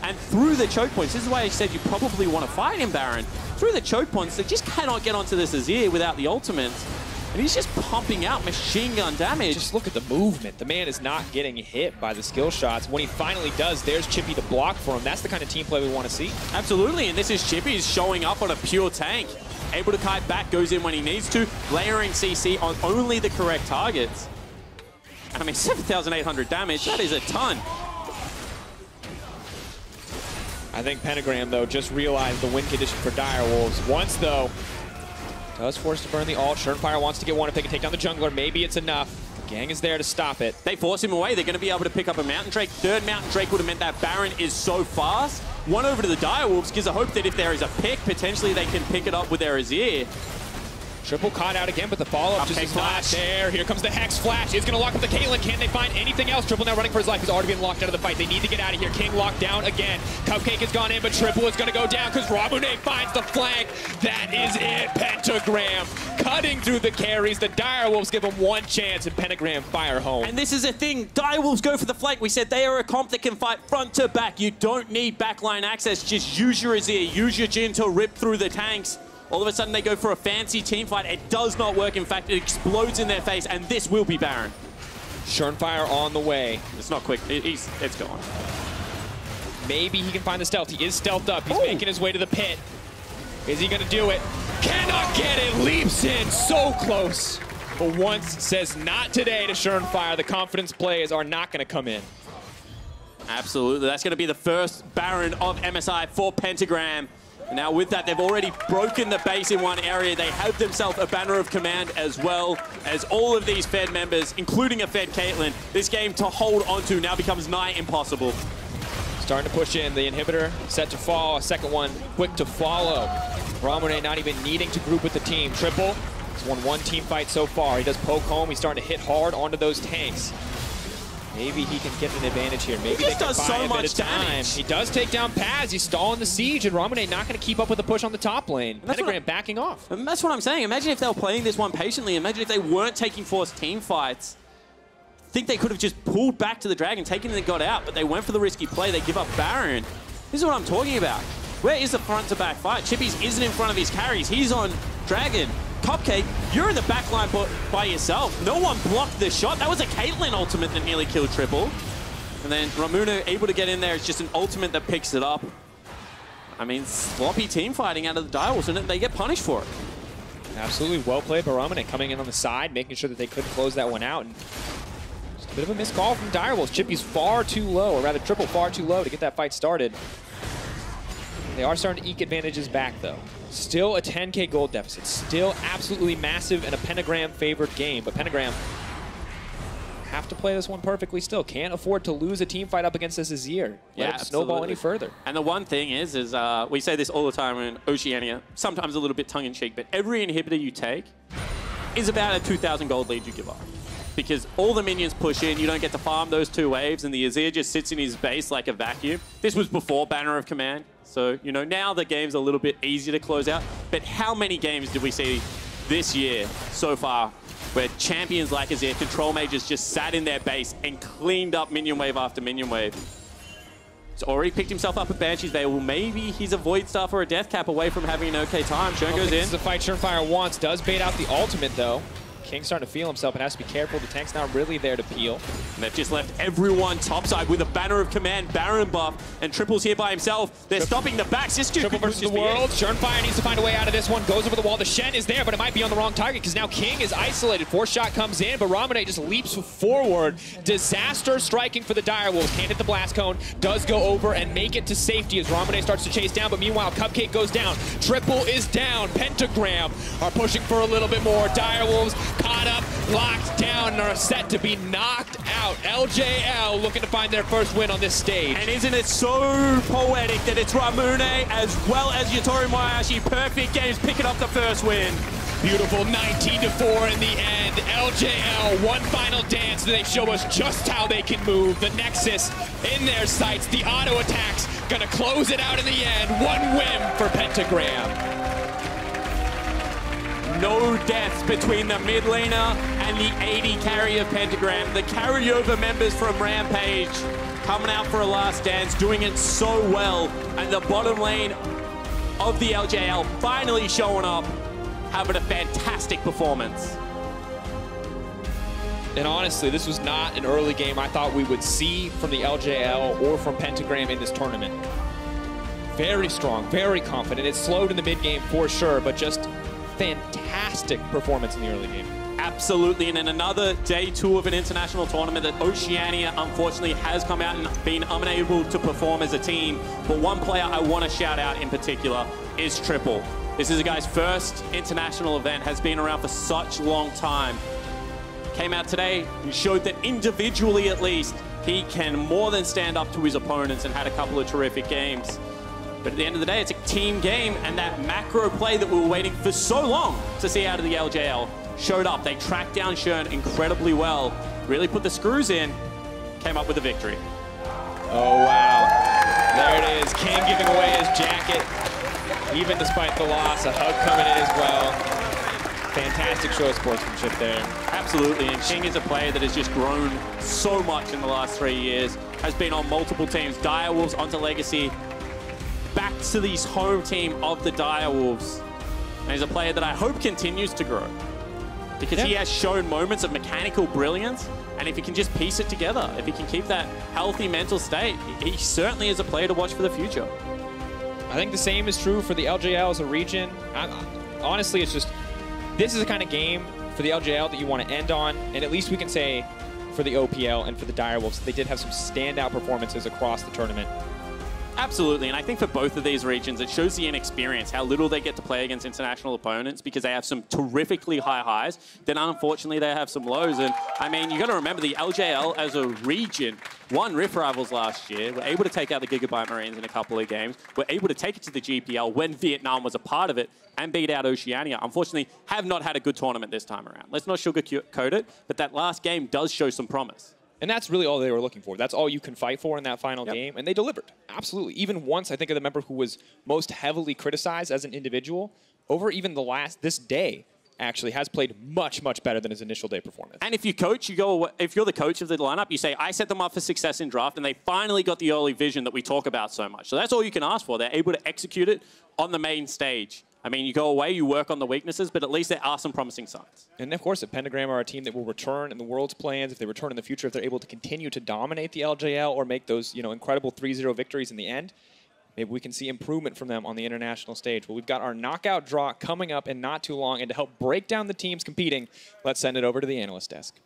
And through the choke points, this is why I said you probably want to fight him, Baron. Through the choke points, they just cannot get onto this Azir without the ultimates. And he's just pumping out machine gun damage. Just look at the movement. The man is not getting hit by the skill shots. When he finally does, there's Chippy to block for him. That's the kind of team play we want to see. Absolutely, and this is Chippy showing up on a pure tank. Able to kite back, goes in when he needs to, layering CC on only the correct targets. And I mean, 7,800 damage, that is a ton. I think Pentagram, though, just realized the win condition for Direwolves. Once, though, does force to burn the ult. Surenfire wants to get one if they can take down the jungler. Maybe it's enough. The gang is there to stop it. They force him away. They're going to be able to pick up a Mountain Drake. Third Mountain Drake would have meant that Baron is so fast. One over to the Direwolves gives a hope that if there is a pick, potentially they can pick it up with their Azir. Triple caught out again, but the follow-up just is not there. Here comes the Hex Flash. It's going to lock up the Caitlyn. Can they find anything else? Triple now running for his life. He's already been locked out of the fight. They need to get out of here. King locked down again. Cupcake has gone in, but Triple is going to go down because Ramune finds the flank. That is it. Pentagram cutting through the carries. The Direwolves give him one chance, and Pentagram fire home. And this is a thing. Direwolves go for the flank. We said they are a comp that can fight front to back. You don't need backline access. Just use your Azir. Use your Jhin to rip through the tanks. All of a sudden, they go for a fancy team fight. It does not work. In fact, it explodes in their face, and this will be Baron. Surenfire on the way. It's not quick. It's gone. Maybe he can find the stealth. He is stealthed up. He's making his way to the pit. Is he gonna do it? Cannot get it, leaps in, so close. But once says not today to Surenfire. The confidence plays are not gonna come in. Absolutely, that's gonna be the first Baron of MSI for Pentagram. And now with that, they've already broken the base in one area. They have themselves a banner of command as well as all of these Fed members, including a Fed Caitlyn. This game to hold onto now becomes nigh impossible. Starting to push in, the inhibitor set to fall, a second one quick to follow. Ramune not even needing to group with the team. Triple, he's won one team fight so far. He does poke home, he's starting to hit hard onto those tanks. Maybe he can get an advantage here. Maybe they can buy a bit of time. He does take down Paz. He's stalling the siege, and Ramune not going to keep up with the push on the top lane. Pentagram backing off. And that's what I'm saying. Imagine if they were playing this one patiently. Imagine if they weren't taking forced team fights. I think they could have just pulled back to the Dragon, taken it and got out, but they went for the risky play. They give up Baron. This is what I'm talking about. Where is the front-to-back fight? Chippies isn't in front of his carries. He's on Dragon. Cupcake, you're in the back line by yourself. No one blocked this shot. That was a Caitlyn ultimate that nearly killed Triple. And then Ramune able to get in there. It's just an ultimate that picks it up. I mean, sloppy team fighting out of the Direwolves, and they get punished for it. Absolutely well played by Ramune, coming in on the side, making sure that they couldn't close that one out. And just a bit of a missed call from Direwolves. Chippy's far too low, or rather Triple far too low to get that fight started. They are starting to eke advantages back, though. Still a 10K gold deficit. Still absolutely massive and a Pentagram-favored game. But Pentagram have to play this one perfectly still. Can't afford to lose a team fight up against this Azir. Let it snowball any further. And the one thing is we say this all the time in Oceania, sometimes a little bit tongue-in-cheek, but every inhibitor you take is about a 2,000 gold lead you give up. Because all the minions push in, you don't get to farm those two waves, and the Azir just sits in his base like a vacuum. This was before Banner of Command. So, you know, now the game's a little bit easier to close out. But how many games did we see this year so far where champions like Azir, control mages, just sat in their base and cleaned up minion wave after minion wave? He's already picked himself up at Banshee's Bay. Well, maybe he's a Void Staff or a Death Cap away from having an okay time. Shern goes in. This is the fight Surenfire wants. Does bait out the ultimate, though. King's starting to feel himself and has to be careful. The tank's not really there to peel. And they've just left everyone topside with a Banner of Command Baron buff, and Triple's here by himself. They're stopping the backs. This Triple versus the world. Surenfire needs to find a way out of this one. Goes over the wall. The Shen is there, but it might be on the wrong target because now King is isolated. Force shot comes in, but Ramune just leaps forward. Disaster striking for the Direwolves. Can't hit the blast cone. Does go over and make it to safety as Ramune starts to chase down, but meanwhile, Cupcake goes down. Triple is down. Pentagram are pushing for a little bit more. Direwolves caught up, locked down, and are set to be knocked out. LJL looking to find their first win on this stage. And isn't it so poetic that it's Ramune as well as Yatori Mayashi, perfect games, picking up the first win. Beautiful 19-4 in the end. LJL, one final dance. They show us just how they can move. The Nexus in their sights. The auto attacks gonna close it out in the end. One win for Pentagram. No deaths between the mid laner and the 80 carry of Pentagram. The carryover members from Rampage coming out for a last dance, doing it so well. And the bottom lane of the LJL finally showing up, having a fantastic performance. And honestly, this was not an early game I thought we would see from the LJL or from Pentagram in this tournament. Very strong, very confident. It slowed in the mid game for sure, but just fantastic performance in the early game. Absolutely, and in another day two of an international tournament that Oceania unfortunately has come out and been unable to perform as a team. But one player I want to shout out in particular is Triple. This is a guy's first international event, has been around for such a long time. Came out today and showed that individually at least, he can more than stand up to his opponents and had a couple of terrific games. But at the end of the day, it's a team game, and that macro play that we were waiting for so long to see out of the LJL showed up. They tracked down Shern incredibly well, really put the screws in, came up with a victory. Oh, wow. There it is. King giving away his jacket, even despite the loss. A hug coming in as well. Fantastic show of sportsmanship there. Absolutely, and King is a player that has just grown so much in the last 3 years, has been on multiple teams, Direwolves onto Legacy, back to this home team of the Direwolves. And he's a player that I hope continues to grow, because he has shown moments of mechanical brilliance, and if he can just piece it together, if he can keep that healthy mental state, he certainly is a player to watch for the future. I think the same is true for the LJL as a region. Honestly, it's just, this is the kind of game for the LJL that you want to end on, and at least we can say for the OPL and for the Direwolves, they did have some standout performances across the tournament. Absolutely, and I think for both of these regions, it shows the inexperience, how little they get to play against international opponents because they have some terrifically high highs, then unfortunately they have some lows. And I mean, you got to remember the LJL as a region won Rift Rivals last year, were able to take out the Gigabyte Marines in a couple of games, were able to take it to the GPL when Vietnam was a part of it and beat out Oceania. Unfortunately, have not had a good tournament this time around. Let's not sugarcoat it, but that last game does show some promise. And that's really all they were looking for. That's all you can fight for in that final game. And they delivered. Absolutely. Even once, I think of the member who was most heavily criticized as an individual, over even this day, actually has played much, much better than his initial day performance. And if you coach, if you're the coach of the lineup, you say, I set them up for success in draft, and they finally got the early vision that we talk about so much. So that's all you can ask for. They're able to execute it on the main stage. I mean, you go away, you work on the weaknesses, but at least there are some promising signs. And of course, if Pentagram are a team that will return in the World's plans, if they return in the future, if they're able to continue to dominate the LJL or make those, incredible 3-0 victories in the end, maybe we can see improvement from them on the international stage. Well, we've got our knockout draw coming up in not too long, and to help break down the teams competing, let's send it over to the analyst desk.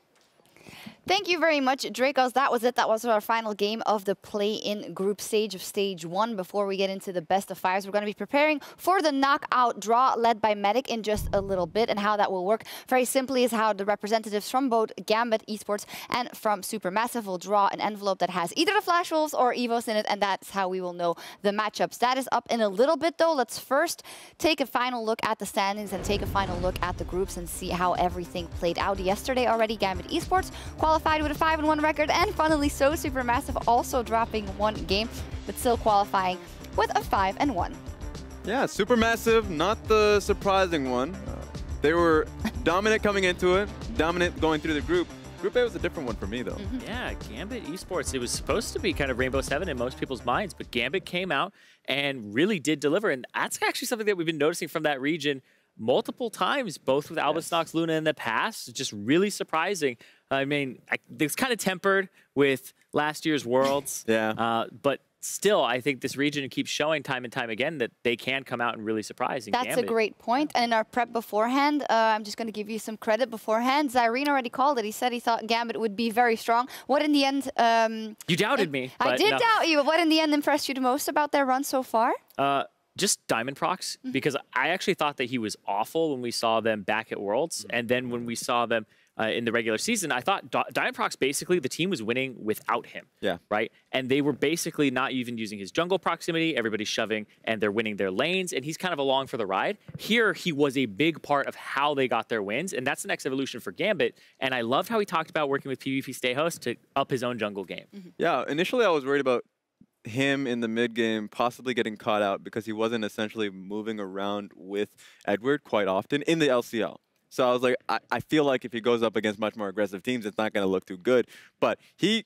Thank you very much, Dracos. That was it. That was our final game of the play-in group stage of stage 1. Before we get into the best of fives, we're going to be preparing for the knockout draw led by Medic in just a little bit. And how that will work very simply is how the representatives from both Gambit Esports and from Supermassive will draw an envelope that has either the Flash Wolves or EVOS in it, and that's how we will know the matchups. That is up in a little bit, though. Let's first take a final look at the standings and take a final look at the groups and see how everything played out. Yesterday already, Gambit Esports qualified with a 5-1 record, and funnily so, Supermassive also dropping 1 game, but still qualifying with a 5-1. Yeah, Supermassive, not the surprising one. They were dominant coming into it, dominant going through the group. Group A was a different one for me, though. Yeah, Gambit Esports, it was supposed to be kind of Rainbow Seven in most people's minds, but Gambit came out and really did deliver, and that's actually something that we've been noticing from that region multiple times, both with Albus Nox Luna in the past. Just really surprising. I mean, it's kind of tempered with last year's Worlds. But still, I think this region keeps showing time and time again that they can come out and really surprise. That's a great point. And in our prep beforehand, I'm just going to give you some credit beforehand. Zyrene already called it. He said he thought Gambit would be very strong. What in the end... you doubted me. I did doubt you. What in the end impressed you the most about their run so far? Just Diamond Prox, because I actually thought that he was awful when we saw them back at Worlds. And then when we saw them in the regular season, I thought Diamond Prox, basically, the team was winning without him. Right? And they were basically not even using his jungle proximity. Everybody's shoving, and they're winning their lanes, and he's kind of along for the ride. Here, he was a big part of how they got their wins, and that's the next evolution for Gambit. And I loved how he talked about working with PvP Stayhost to up his own jungle game. Yeah, initially I was worried about him in the mid game possibly getting caught out because he wasn't essentially moving around with Edward quite often in the LCL. So I was like, I feel like if he goes up against much more aggressive teams, it's not going to look too good. But he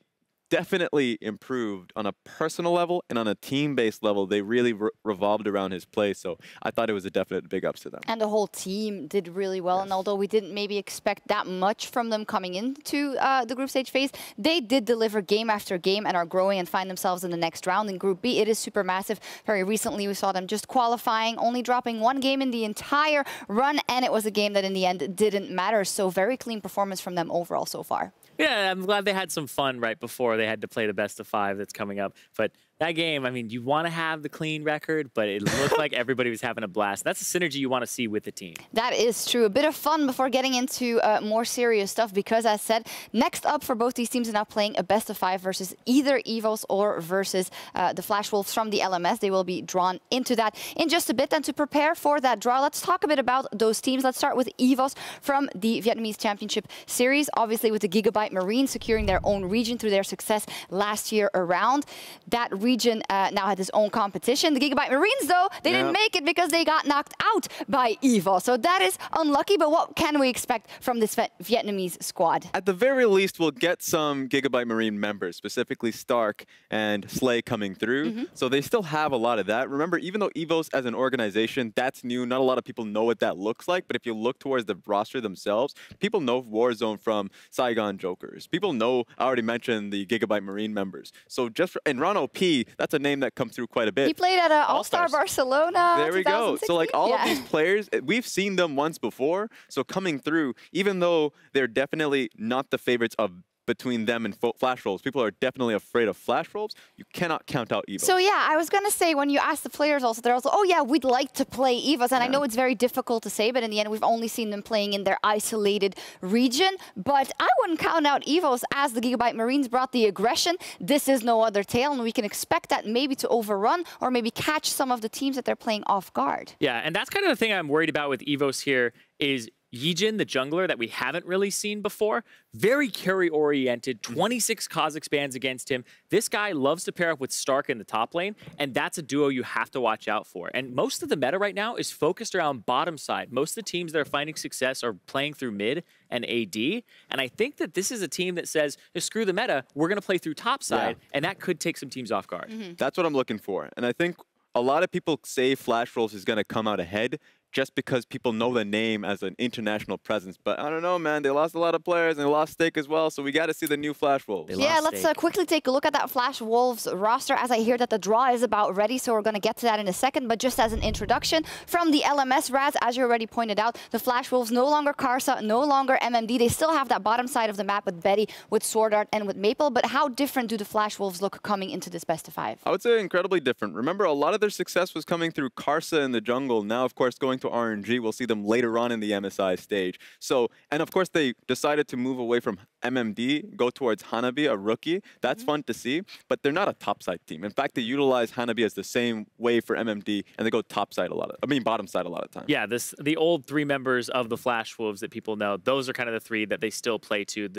definitely improved on a personal level, and on a team-based level, they really revolved around his play. So I thought it was a definite big ups to them. And the whole team did really well. And although we didn't maybe expect that much from them coming into the group stage phase, they did deliver game after game and are growing and find themselves in the next round. In Group B, it is Supermassive. Very recently, we saw them just qualifying, only dropping 1 game in the entire run, and it was a game that in the end didn't matter. So very clean performance from them overall so far. Yeah, I'm glad they had some fun right before they had to play the best of 5 that's coming up. But that game, I mean, you want to have the clean record, but it looked like everybody was having a blast. That's a synergy you want to see with the team. That is true. A bit of fun before getting into more serious stuff, because as said, next up for both these teams are now playing a best of 5 versus either EVOS or versus the Flash Wolves from the LMS. They will be drawn into that in just a bit. And to prepare for that draw, let's talk a bit about those teams. Let's start with EVOS from the Vietnamese Championship Series, obviously with the Gigabyte Marines securing their own region through their success last year around. That region now had its own competition. The Gigabyte Marines, though, they didn't make it because they got knocked out by EVO. So that is unlucky, but what can we expect from this Vietnamese squad? At the very least, we'll get some Gigabyte Marine members, specifically Stark and Slay coming through. So they still have a lot of that. Remember, even though EVOS as an organization, that's new. Not a lot of people know what that looks like, but if you look towards the roster themselves, people know Warzone from Saigon Jokers. People know, I already mentioned the Gigabyte Marine members. So just in round OP, MMD, that's a name that comes through quite a bit. He played at All-Star All-Stars. Barcelona. There we go. So like all of Yeah. these players, we've seen them once before. So coming through, even though they're definitely not the favorites of between them and Flash Wolves, people are definitely afraid of Flash Wolves. You cannot count out EVOS. So yeah, I was going to say, when you ask the players also, they're also, oh yeah, we'd like to play EVOS. And I know it's very difficult to say, but in the end, we've only seen them playing in their isolated region. But I wouldn't count out EVOS, as the Gigabyte Marines brought the aggression. This is no other tale, and we can expect that maybe to overrun or maybe catch some of the teams that they're playing off guard. Yeah, and that's kind of the thing I'm worried about with EVOS here is Yijin, the jungler that we haven't really seen before, very carry-oriented, 26 Kha'Zix bans against him. This guy loves to pair up with Stark in the top lane, and that's a duo you have to watch out for. And most of the meta right now is focused around bottom side. Most of the teams that are finding success are playing through mid and AD, and I think that this is a team that says, screw the meta, we're going to play through top side, and that could take some teams off guard. That's what I'm looking for. And I think a lot of people say Flash Wolves is going to come out ahead just because people know the name as an international presence. But I don't know, man. They lost a lot of players and they lost Stake as well. So we got to see the new Flash Wolves. Yeah, let's quickly take a look at that Flash Wolves roster, as I hear that the draw is about ready. So we're going to get to that in a second. But just as an introduction, from the LMS, Raz, as you already pointed out, the Flash Wolves no longer Karsa, no longer MMD. They still have that bottom side of the map with Betty, with Sword Art, and with Maple. But how different do the Flash Wolves look coming into this best of 5? I would say incredibly different. Remember, a lot of their success was coming through Karsa in the jungle. Now, of course, going to RNG, we'll see them later on in the MSI stage. So, and of course, they decided to move away from MMD, go towards Hanabi, a rookie. That's fun to see, but they're not a topside team. In fact, they utilize Hanabi as the same way for MMD, and they go topside a lot of, bottom side a lot of times. Yeah, the old 3 members of the Flash Wolves that people know, those are kind of the 3 that they still play to.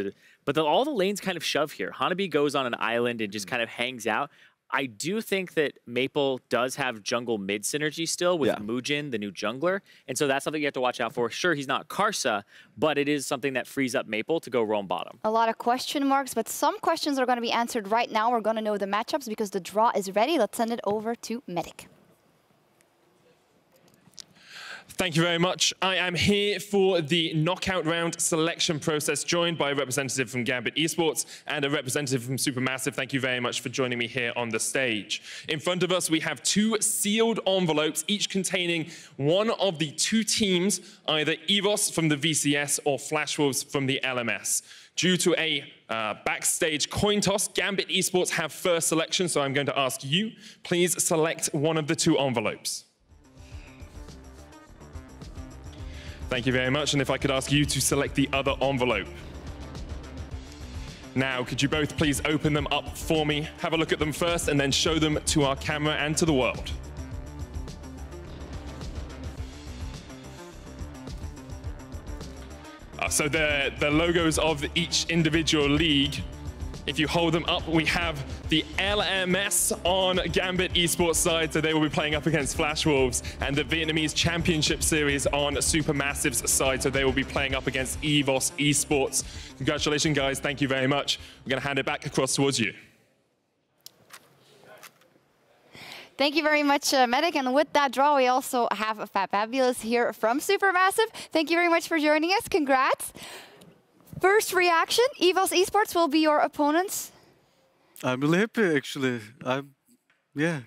But all the lanes kind of shove here. Hanabi goes on an island and just kind of hangs out. I do think that Maple does have jungle mid synergy still with Mujin, the new jungler. And so that's something you have to watch out for. Sure, he's not Karsa, but it is something that frees up Maple to go roam bottom. A lot of question marks, but some questions are going to be answered right now. We're going to know the matchups because the draw is ready. Let's send it over to Medic. Thank you very much. I am here for the knockout round selection process, joined by a representative from Gambit Esports and a representative from Supermassive. Thank you very much for joining me here on the stage. In front of us, we have 2 sealed envelopes, each containing one of the 2 teams, either EVOS from the VCS or Flash Wolves from the LMS. Due to a backstage coin toss, Gambit Esports have first selection, so I'm going to ask you, please select one of the 2 envelopes. Thank you very much, and if I could ask you to select the other envelope. Now, could you both please open them up for me, have a look at them first, and then show them to our camera and to the world. So the logos of each individual league. If you hold them up, we have the LMS on Gambit Esports side, so they will be playing up against Flash Wolves, and the Vietnamese Championship Series on Supermassive's side, so they will be playing up against EVOS Esports. Congratulations, guys. Thank you very much. We're going to hand it back across towards you. Thank you very much, Medic. And with that draw, we also have Fabulous here from Supermassive. Thank you very much for joining us. Congrats. First reaction, EVOS Esports will be your opponents. I'm really happy, actually. Yeah.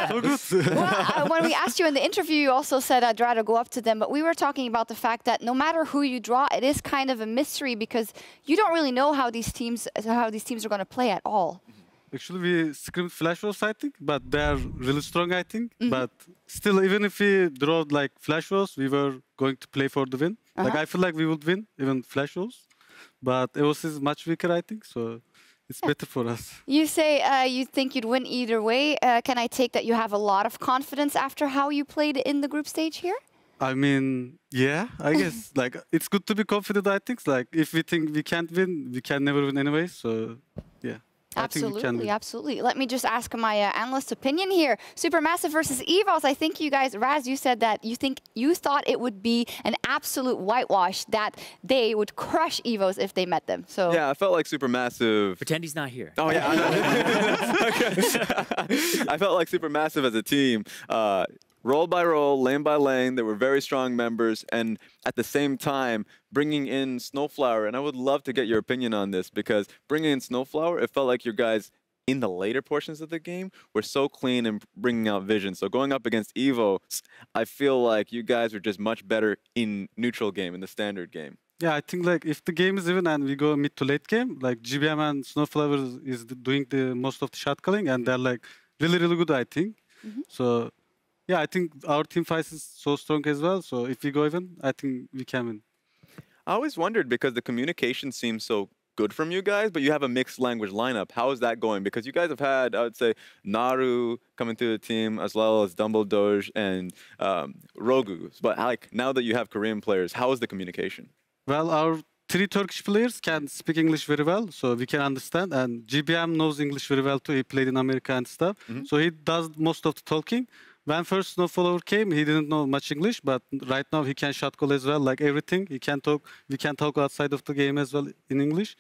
So good. Well, when we asked you in the interview, you also said I'd rather go up to them. But we were talking about the fact that no matter who you draw, it is kind of a mystery because you don't really know how these teams are going to play at all. Actually, we scrimmed Flash Wolves, I think, but they are really strong, I think. But still, even if we draw like Flash Wolves, we were going to play for the win. Like, I feel like we would win, even Flash Wolves. But EVOS is much weaker, I think, so it's better for us. You say you think you'd win either way. Can I take that you have a lot of confidence after how you played in the group stage here? I mean, yeah, I guess. Like, it's good to be confident, I think. Like, if we think we can't win, we can never win anyway, so yeah. Absolutely, absolutely. Let me just ask my analyst opinion here. Supermassive versus EVOS. I think you guys, Raz, you said that you thought it would be an absolute whitewash, that they would crush EVOS if they met them. So yeah, I felt like Supermassive. Pretend he's not here. Oh yeah, I know. I felt like Supermassive as a team. Role by role, lane by lane, they were very strong members, and at the same time, bringing in Snowflower, and I would love to get your opinion on this, because bringing in Snowflower, it felt like your guys in the later portions of the game were so clean and bringing out vision. So going up against Evo, I feel like you guys were just much better in neutral game, in the standard game. Yeah, I think like if the game is even and we go mid to late game, like GBM and Snowflower is doing the most of the shot calling, and they're like really good, I think. So yeah, I think our team fight is so strong as well. So if we go even, I think we can win. I always wondered because the communication seems so good from you guys, but you have a mixed language lineup. How is that going? Because you guys have had, I would say, Naru coming through the team as well as Dumbledore and Rogu. But like now that you have Korean players, how is the communication? Well, our 3 Turkish players can speak English very well, so we can understand. And GBM knows English very well too. He played in America and stuff. So he does most of the talking. When first Snowflower came, he didn't know much English, but right now he can shot call as well, like everything. He can talk. We can talk outside of the game as well in English.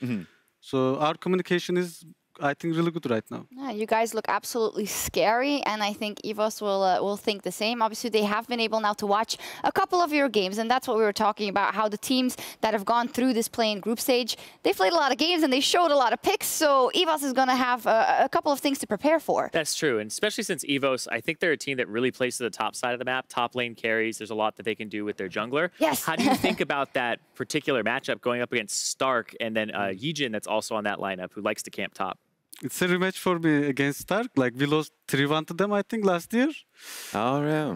So our communication is, I think, really good right now. Yeah, you guys look absolutely scary, and I think EVOS will think the same. Obviously, they have been able now to watch a couple of your games, and that's what we were talking about, how the teams that have gone through this play-in group stage, they've played a lot of games, and they showed a lot of picks, so EVOS is going to have a couple of things to prepare for. That's true, and especially since EVOS, I think they're a team that really plays to the top side of the map, top lane carries. There's a lot that they can do with their jungler. Yes. How do you think about that particular matchup going up against Stark and then Yijin that's also on that lineup who likes to camp top? It's a rematch for me against Stark. Like we lost 3-1 to them, I think, last year. Oh, yeah.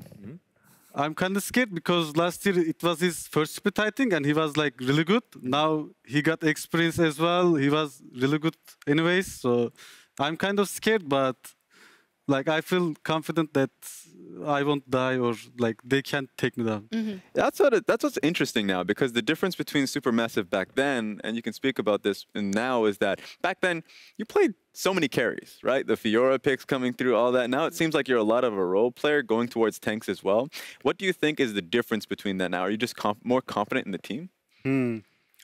I'm kind of scared because last year it was his first split, I think, and he was like really good. Now he got experience as well. He was really good anyways. So I'm kind of scared, but like I feel confident that I won't die or like they can't take me down. That's what's interesting now, because the difference between Supermassive back then, and you can speak about this now, is that back then you played so many carries, right? The Fiora picks coming through, all that. Now it seems like you're a lot of a role player going towards tanks as well. What do you think is the difference between that now? Are you just more confident in the team?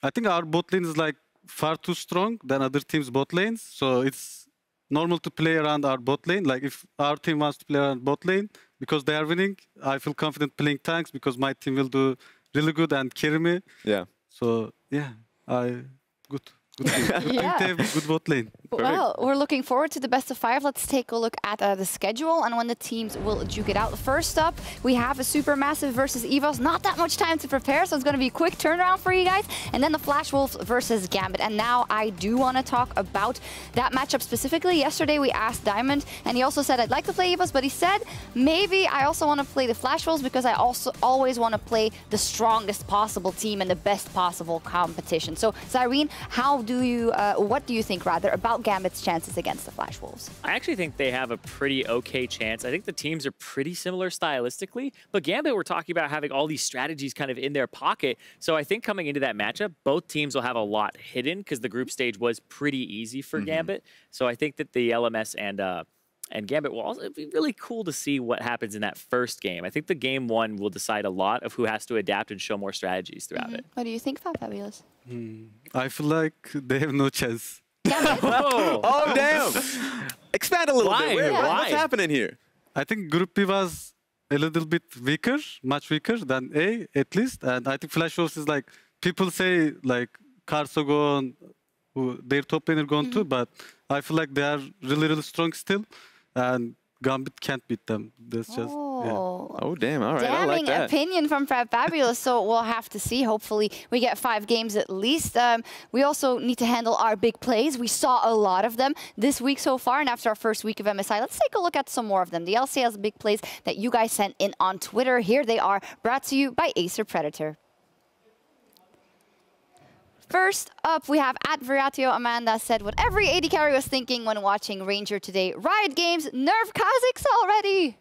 I think our bot lane is like far too strong than other teams' bot lanes. So it's normal to play around our bot lane. Like if our team wants to play around bot lane because they are winning, I feel confident playing tanks because my team will do really good and carry me. Yeah. So yeah, good. Good team to have good bot lane. Well, we're looking forward to the best of 5. Let's take a look at the schedule and when the teams will duke it out. First up, we have a Supermassive versus EVOS. Not that much time to prepare, so it's going to be a quick turnaround for you guys. And then the Flash Wolves versus Gambit. And now I do want to talk about that matchup specifically. Yesterday we asked Diamond, and he also said, I'd like to play EVOS, but he said, maybe I also want to play the Flash Wolves because I also always want to play the strongest possible team in the best possible competition. So, Cyrene, what do you think, rather, about Gambit's chances against the Flash Wolves? I actually think they have a pretty okay chance. I think the teams are pretty similar stylistically, but Gambit, we're talking about having all these strategies kind of in their pocket. So I think coming into that matchup, both teams will have a lot hidden because the group stage was pretty easy for Gambit. So I think that the LMS and Gambit will also be really cool to see what happens in that first game. I think the game 1 will decide a lot of who has to adapt and show more strategies throughout it. What do you think, Fabulous? I feel like they have no chance. Oh, damn. Expand a little bit. What's happening here? I think Group B was a little bit weaker, much weaker than A, at least. And I think Flash Wolves is like, people say like Karso gone, their top laner gone too, but I feel like they are really strong still. And Gambit can't beat them. That's just, Oh, damn. All right. Damning I like that. opinion from Fabulous. So we'll have to see. Hopefully we get 5 games at least. We also need to handle our big plays. We saw a lot of them this week so far. And after our first week of MSI, let's take a look at some more of them. The LCS big plays that you guys sent in on Twitter. Here they are, brought to you by Acer Predator. First up, we have at Variatio Amanda said what every AD carry was thinking when watching Ranger today. Riot Games, nerf Kha'Zix already!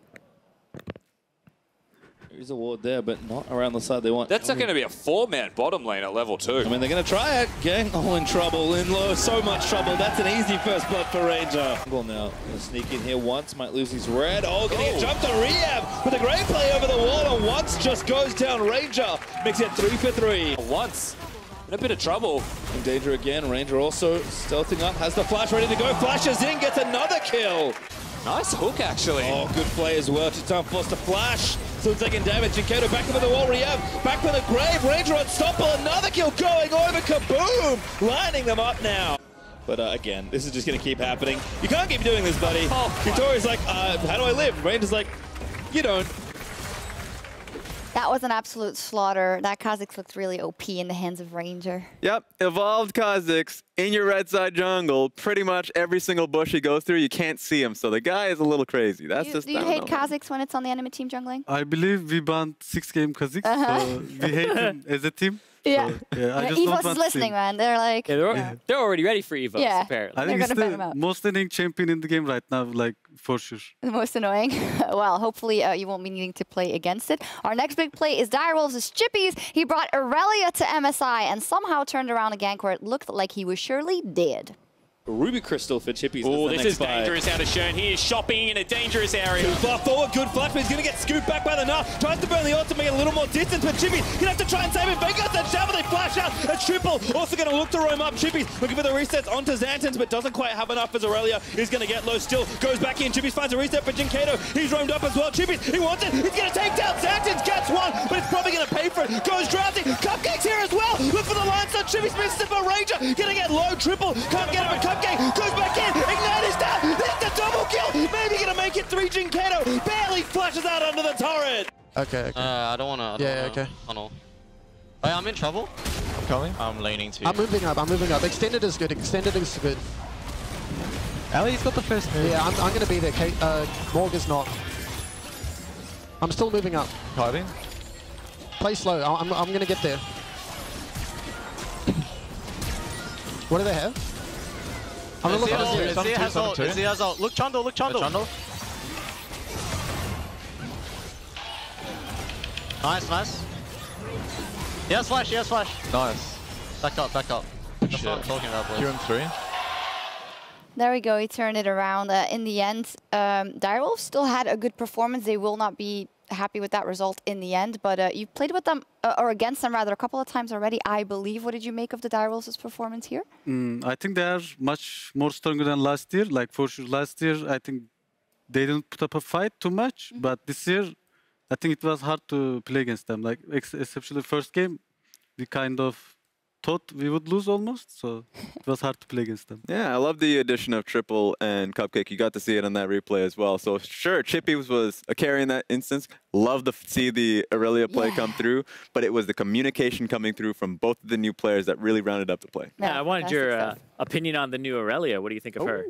There's a ward there, but not around the side they want. That's not going to be a 4-man bottom lane at level 2. I mean, they're going to try it. Gang all in trouble, in low, so much trouble. That's an easy first blood for Ranger. Well, now, going to sneak in here once, might lose his red. Oh, going to get jumped on Rehab with a great play over the wall, and once just goes down Ranger. Makes it 3 for 3. Once. In a bit of trouble. In danger again. Ranger also stealthing up, has the flash ready to go, flashes in, gets another kill. Nice hook, actually. Oh, good play as well. Titan forced to flash. Still taking damage. Kato back over the wall. Rehab back with a grave. Ranger unstoppable. Another kill going over. Kaboom! Lining them up now. But again, this is just going to keep happening. You can't keep doing this, buddy. Victoria's like, how do I live? Ranger's like, you don't. That was an absolute slaughter. That Kha'Zix looked really OP in the hands of Ranger. Yep, evolved Kha'Zix in your red side jungle. Pretty much every single bush he goes through, you can't see him. So the guy is a little crazy. That's Do just. you hate Kha'Zix when it's on the enemy team jungling? I believe we banned 6-game Kha'Zix, so we hate him as a team. Yeah. So, yeah, I just don't EVO's want is to listening, see him. man. They're like, They're already ready for EVOs, Yeah. apparently. I They're think he's gonna ban him out. the most winning champion in the game right now, like, for sure. the most annoying. Well, hopefully you won't be needing to play against it. Our next big play is Direwolves' Chippies. He brought Aurelia to MSI and somehow turned around a gank where it looked like he was surely dead. Ruby Crystal for Chippies. Oh, the this next is buy. dangerous out of Shern. He is shopping in a dangerous area. Too far forward, good flash, but he's going to get scooped back by the Gnar. Tries to burn the ult to make it a little more distance, but Chippies going to have to try and save it. Vanguard's that shower, they flash out. A triple, also going to look to roam up. Chippies looking for the resets onto Xantans, but doesn't quite have enough as Aurelia is going to get low still. Goes back in, Chippies finds a reset for Jinkato. He's roamed up as well. Chippies, he wants it. He's going to take down Xantans, gets one, but it's probably going to pay for it. Goes drafting. Cupcake's here as well. Look for the line, so Chippies misses it for Ranger. Going to get low, triple. Can't get him, but Cupcake goes back in. Ignite is down. This is the double kill. Maybe going to make it 3. Jinkato barely flashes out under the turret. Okay. I don't wanna. Okay. Tunnel. Oh, I'm in trouble. I'm coming. I'm leaning to you. I'm moving up. I'm moving up. Extended is good. Extended is good. Ali's got the first move. Yeah, I'm going to be there. Morg is not. I'm still moving up. Hiding. Play slow. I'm going to get there. What do they have? I'm going to look at this. It's the Azul. Look Chundle, look Chundle. Nice, nice. He has flash, he has flash. Nice. Back up, back up. That's what I'm talking about, boys. QM3. There we go. He turned it around. In the end, Direwolves still had a good performance. They will not be happy with that result in the end, but you played with them, or against them rather, a couple of times already, I believe. What did you make of the Direwolves' performance here? I think they are much more stronger than last year. Like, for sure, last year, I think they didn't put up a fight too much, but this year, I think it was hard to play against them. Like, especially first game, we kind of thought we would lose almost, so it was hard to play against them. Yeah, I love the addition of Triple and Cupcake. You got to see it on that replay as well. So sure, Chippies was a carry in that instance. Love to see the Aurelia play come through, but it was the communication coming through from both of the new players that really rounded up the play. Yeah, I wanted your opinion on the new Aurelia. What do you think of her?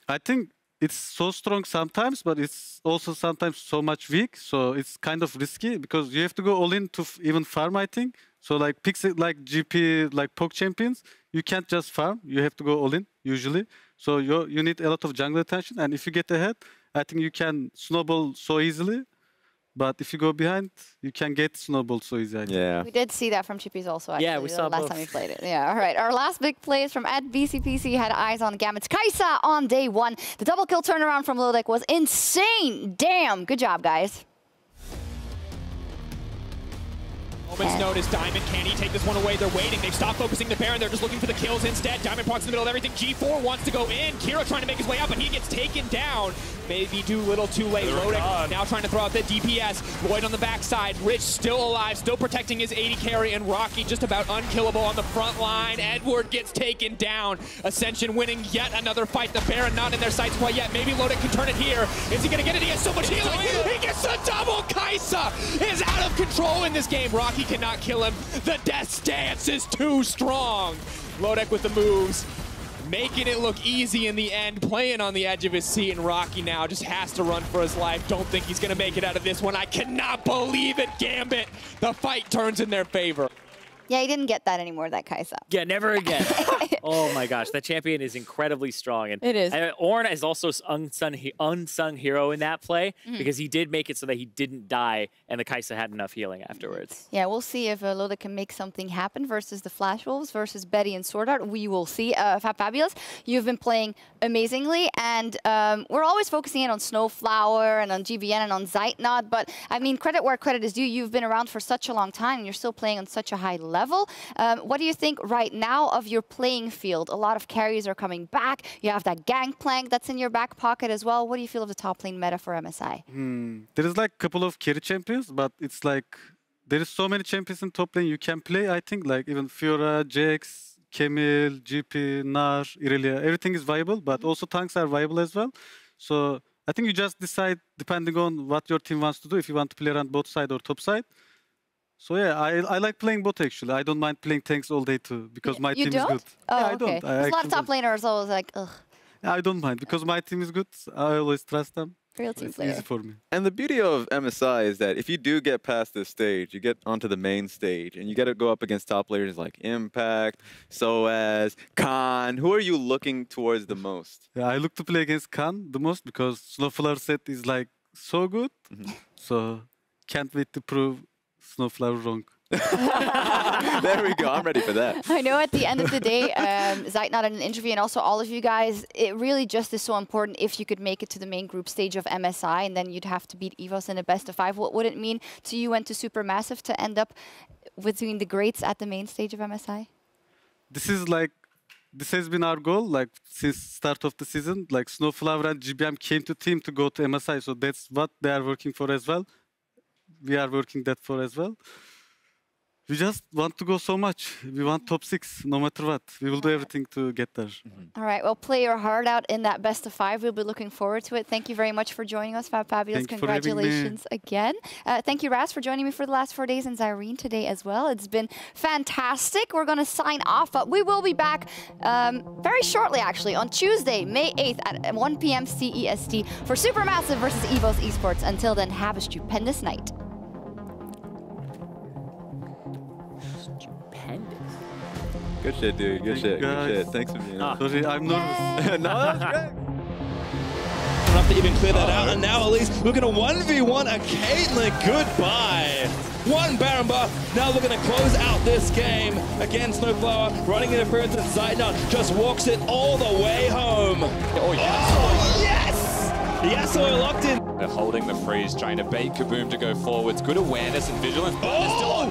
I think it's so strong sometimes, but it's also sometimes so much weak. So it's kind of risky because you have to go all in to even farm, I think. So like picks like GP, like poke champions, you can't just farm. You have to go all in usually. So you need a lot of jungle attention. And if you get ahead, I think you can snowball so easily. But if you go behind, you can get snowballed so easily. Yeah. We did see that from Chippies also, actually. Yeah, we saw last both. time we played it. Yeah, all right. Our last big play is from @BCPC, had eyes on Gambit's Kai'Sa on day one. The double kill turnaround from Lodek was insane. Damn, good job, guys. Moment's notice, Diamond, can he take this one away? They're waiting. They've stopped focusing the Baron. They're just looking for the kills instead. Diamond Procs in the middle of everything. G4 wants to go in. Kiro trying to make his way out, but he gets taken down. Maybe too little, too late. Lodek now trying to throw out the DPS. Void on the backside. Rich still alive, still protecting his 80 carry, and Rocky just about unkillable on the front line. Edward gets taken down. Ascension winning yet another fight. The Baron not in their sights quite yet. Maybe Lodek can turn it here. Is he going to get it? He has so much healing. He gets a double. Kai'Sa is out of control in this game. Rocky cannot kill him. The death stance is too strong. Lodek with the moves, making it look easy in the end, playing on the edge of his seat, and Rocky now just has to run for his life. Don't think he's going to make it out of this one. I cannot believe it, Gambit. The fight turns in their favor. Yeah, he didn't get that anymore, that Kai'Sa. Yeah, never again. Oh my gosh, that champion is incredibly strong. And it is. Ornn is also unsung hero in that play because he did make it so that he didn't die, and the Kai'Sa had enough healing afterwards. Yeah, we'll see if Lodek can make something happen versus the Flash Wolves versus Betty and Sword Art. We will see. Fabulous, you've been playing amazingly, and we're always focusing in on Snowflower and on GBN and on Zeitnot, but I mean, credit where credit is due. You've been around for such a long time, and you're still playing on such a high level. What do you think right now of your playing field? A lot of carries are coming back. You have that Gangplank that's in your back pocket as well. What do you feel of the top lane meta for MSI? There is like a couple of carry champions, but it's like there is so many champions in top lane you can play. I think like even Fiora, Jax, Camille, GP, Nar, Irelia, everything is viable, but also tanks are viable as well. So I think you just decide depending on what your team wants to do, if you want to play around both side or top side. So yeah, I like playing both actually. I don't mind playing tanks all day too, because my team is good. Oh, yeah, okay. I don't. There's a lot of top laners always like, ugh. I don't mind, because my team is good. I always trust them. Real team It's player. easy for me. And the beauty of MSI is that if you do get past this stage, you get onto the main stage, and you get to go up against top players like Impact, Soaz, Khan. Who are you looking towards the most? Yeah, I look to play against Khan the most because Snowflower set is like so good. So can't wait to prove Snowflower wrong. There we go. I'm ready for that. I know at the end of the day, Zeitnot in an interview and also all of you guys, it really just is so important if you could make it to the main group stage of MSI and then you'd have to beat EVOS in a best of 5. What would it mean to you and to Supermassive to end up between the greats at the main stage of MSI? This has been our goal, like since start of the season. Like Snowflower and GBM came to team to go to MSI, so that's what they are working for as well. We are working that for as well. We just want to go so much. We want top 6, no matter what. We will do everything to get there. All right, well, play your heart out in that best of 5. We'll be looking forward to it. Thank you very much for joining us, Fabulous. Congratulations again. Thank you, Raz, for joining me for the last 4 days, and Zyrene today as well. It's been fantastic. We're going to sign off, but we will be back very shortly, actually, on Tuesday, May 8th at 1 p.m. CEST for Supermassive versus EVOS Esports. Until then, have a stupendous night. Good shit, dude. Good shit. Good shit. Thanks for being on. Sorry, I'm nervous. No, that's great. Enough to even clear that out, and now at least looking to 1v1 a Caitlyn. Goodbye. One Baron buff, now looking to close out this game. Again, Snowflower running interference, and Zeitnot just walks it all the way home. Oh, yes! Oh, yes! Yasuo locked in. They're holding the freeze, trying to bait Kaboom to go forwards. Good awareness and vigilance, but they're still on.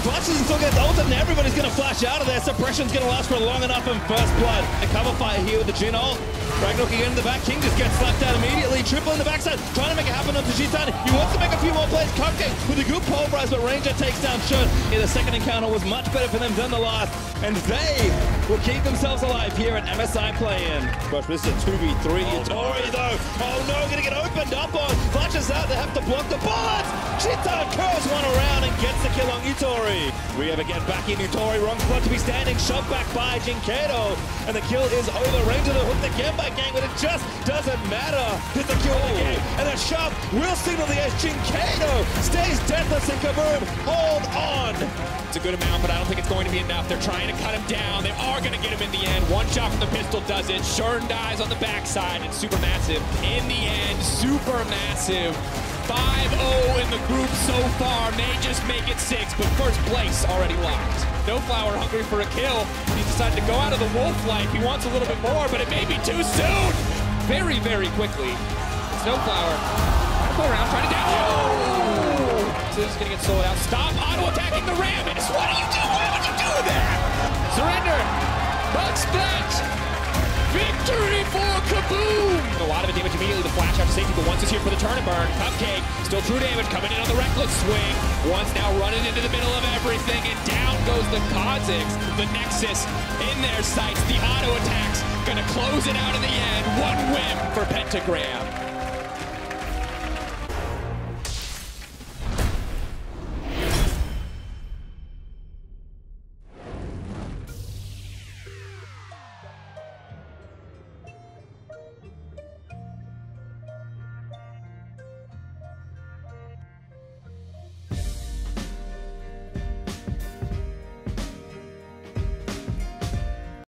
Flashes and still gets ulted, and everybody's going to flash out of there. Suppression's going to last for long enough in first blood. A cover fire here with the Jhin ult. Ragnarok again in the back. King just gets slapped out immediately. Triple in the backside, trying to make it happen onto G-Tan. He wants to make a few more plays. Cupcake with a good pulverize, but Ranger takes down Shun. Yeah, the second encounter was much better for them than the last, and they will keep themselves alive here at MSI Play-In. Gosh, this is a 2v3. Tori, though. Oh no, going to get opened up on. Flashes out, they have to block the bullets. G-Tan curls one around and gets the kill on Utori. We have again back in Utori, wrong spot to be standing, shoved back by Jinkato, and the kill is over. Ranger the hooked again by Gang, but it just doesn't matter. It's the kill of the game, and a shove will signal the edge. Jinkato stays deathless, and Kaboom, hold on. It's a good amount, but I don't think it's going to be enough. They're trying to cut him down. They are going to get him in the end. One shot from the pistol does it. Shern dies on the backside, and Supermassive in the end. Supermassive 5-0 in the group so far, may just make it 6, but first place already locked. Snowflower hungry for a kill. He decided to go out of the wolf life. He wants a little bit more, but it may be too soon. Very, very quickly. Snowflower, go around, trying to down. Oh! This is gonna get sold out. Stop auto-attacking the Rammus. What do you do? Why would you do that? Surrender. Bug splat. Victory for Kaboom! A lot of damage immediately. The flash out to safety, but once it's here for the turn and burn. Cupcake, still true damage, coming in on the reckless swing. Once now running into the middle of everything, and down goes the Kha'Zix. The Nexus in their sights. The auto attacks gonna close it out in the end. One win for Pentagram.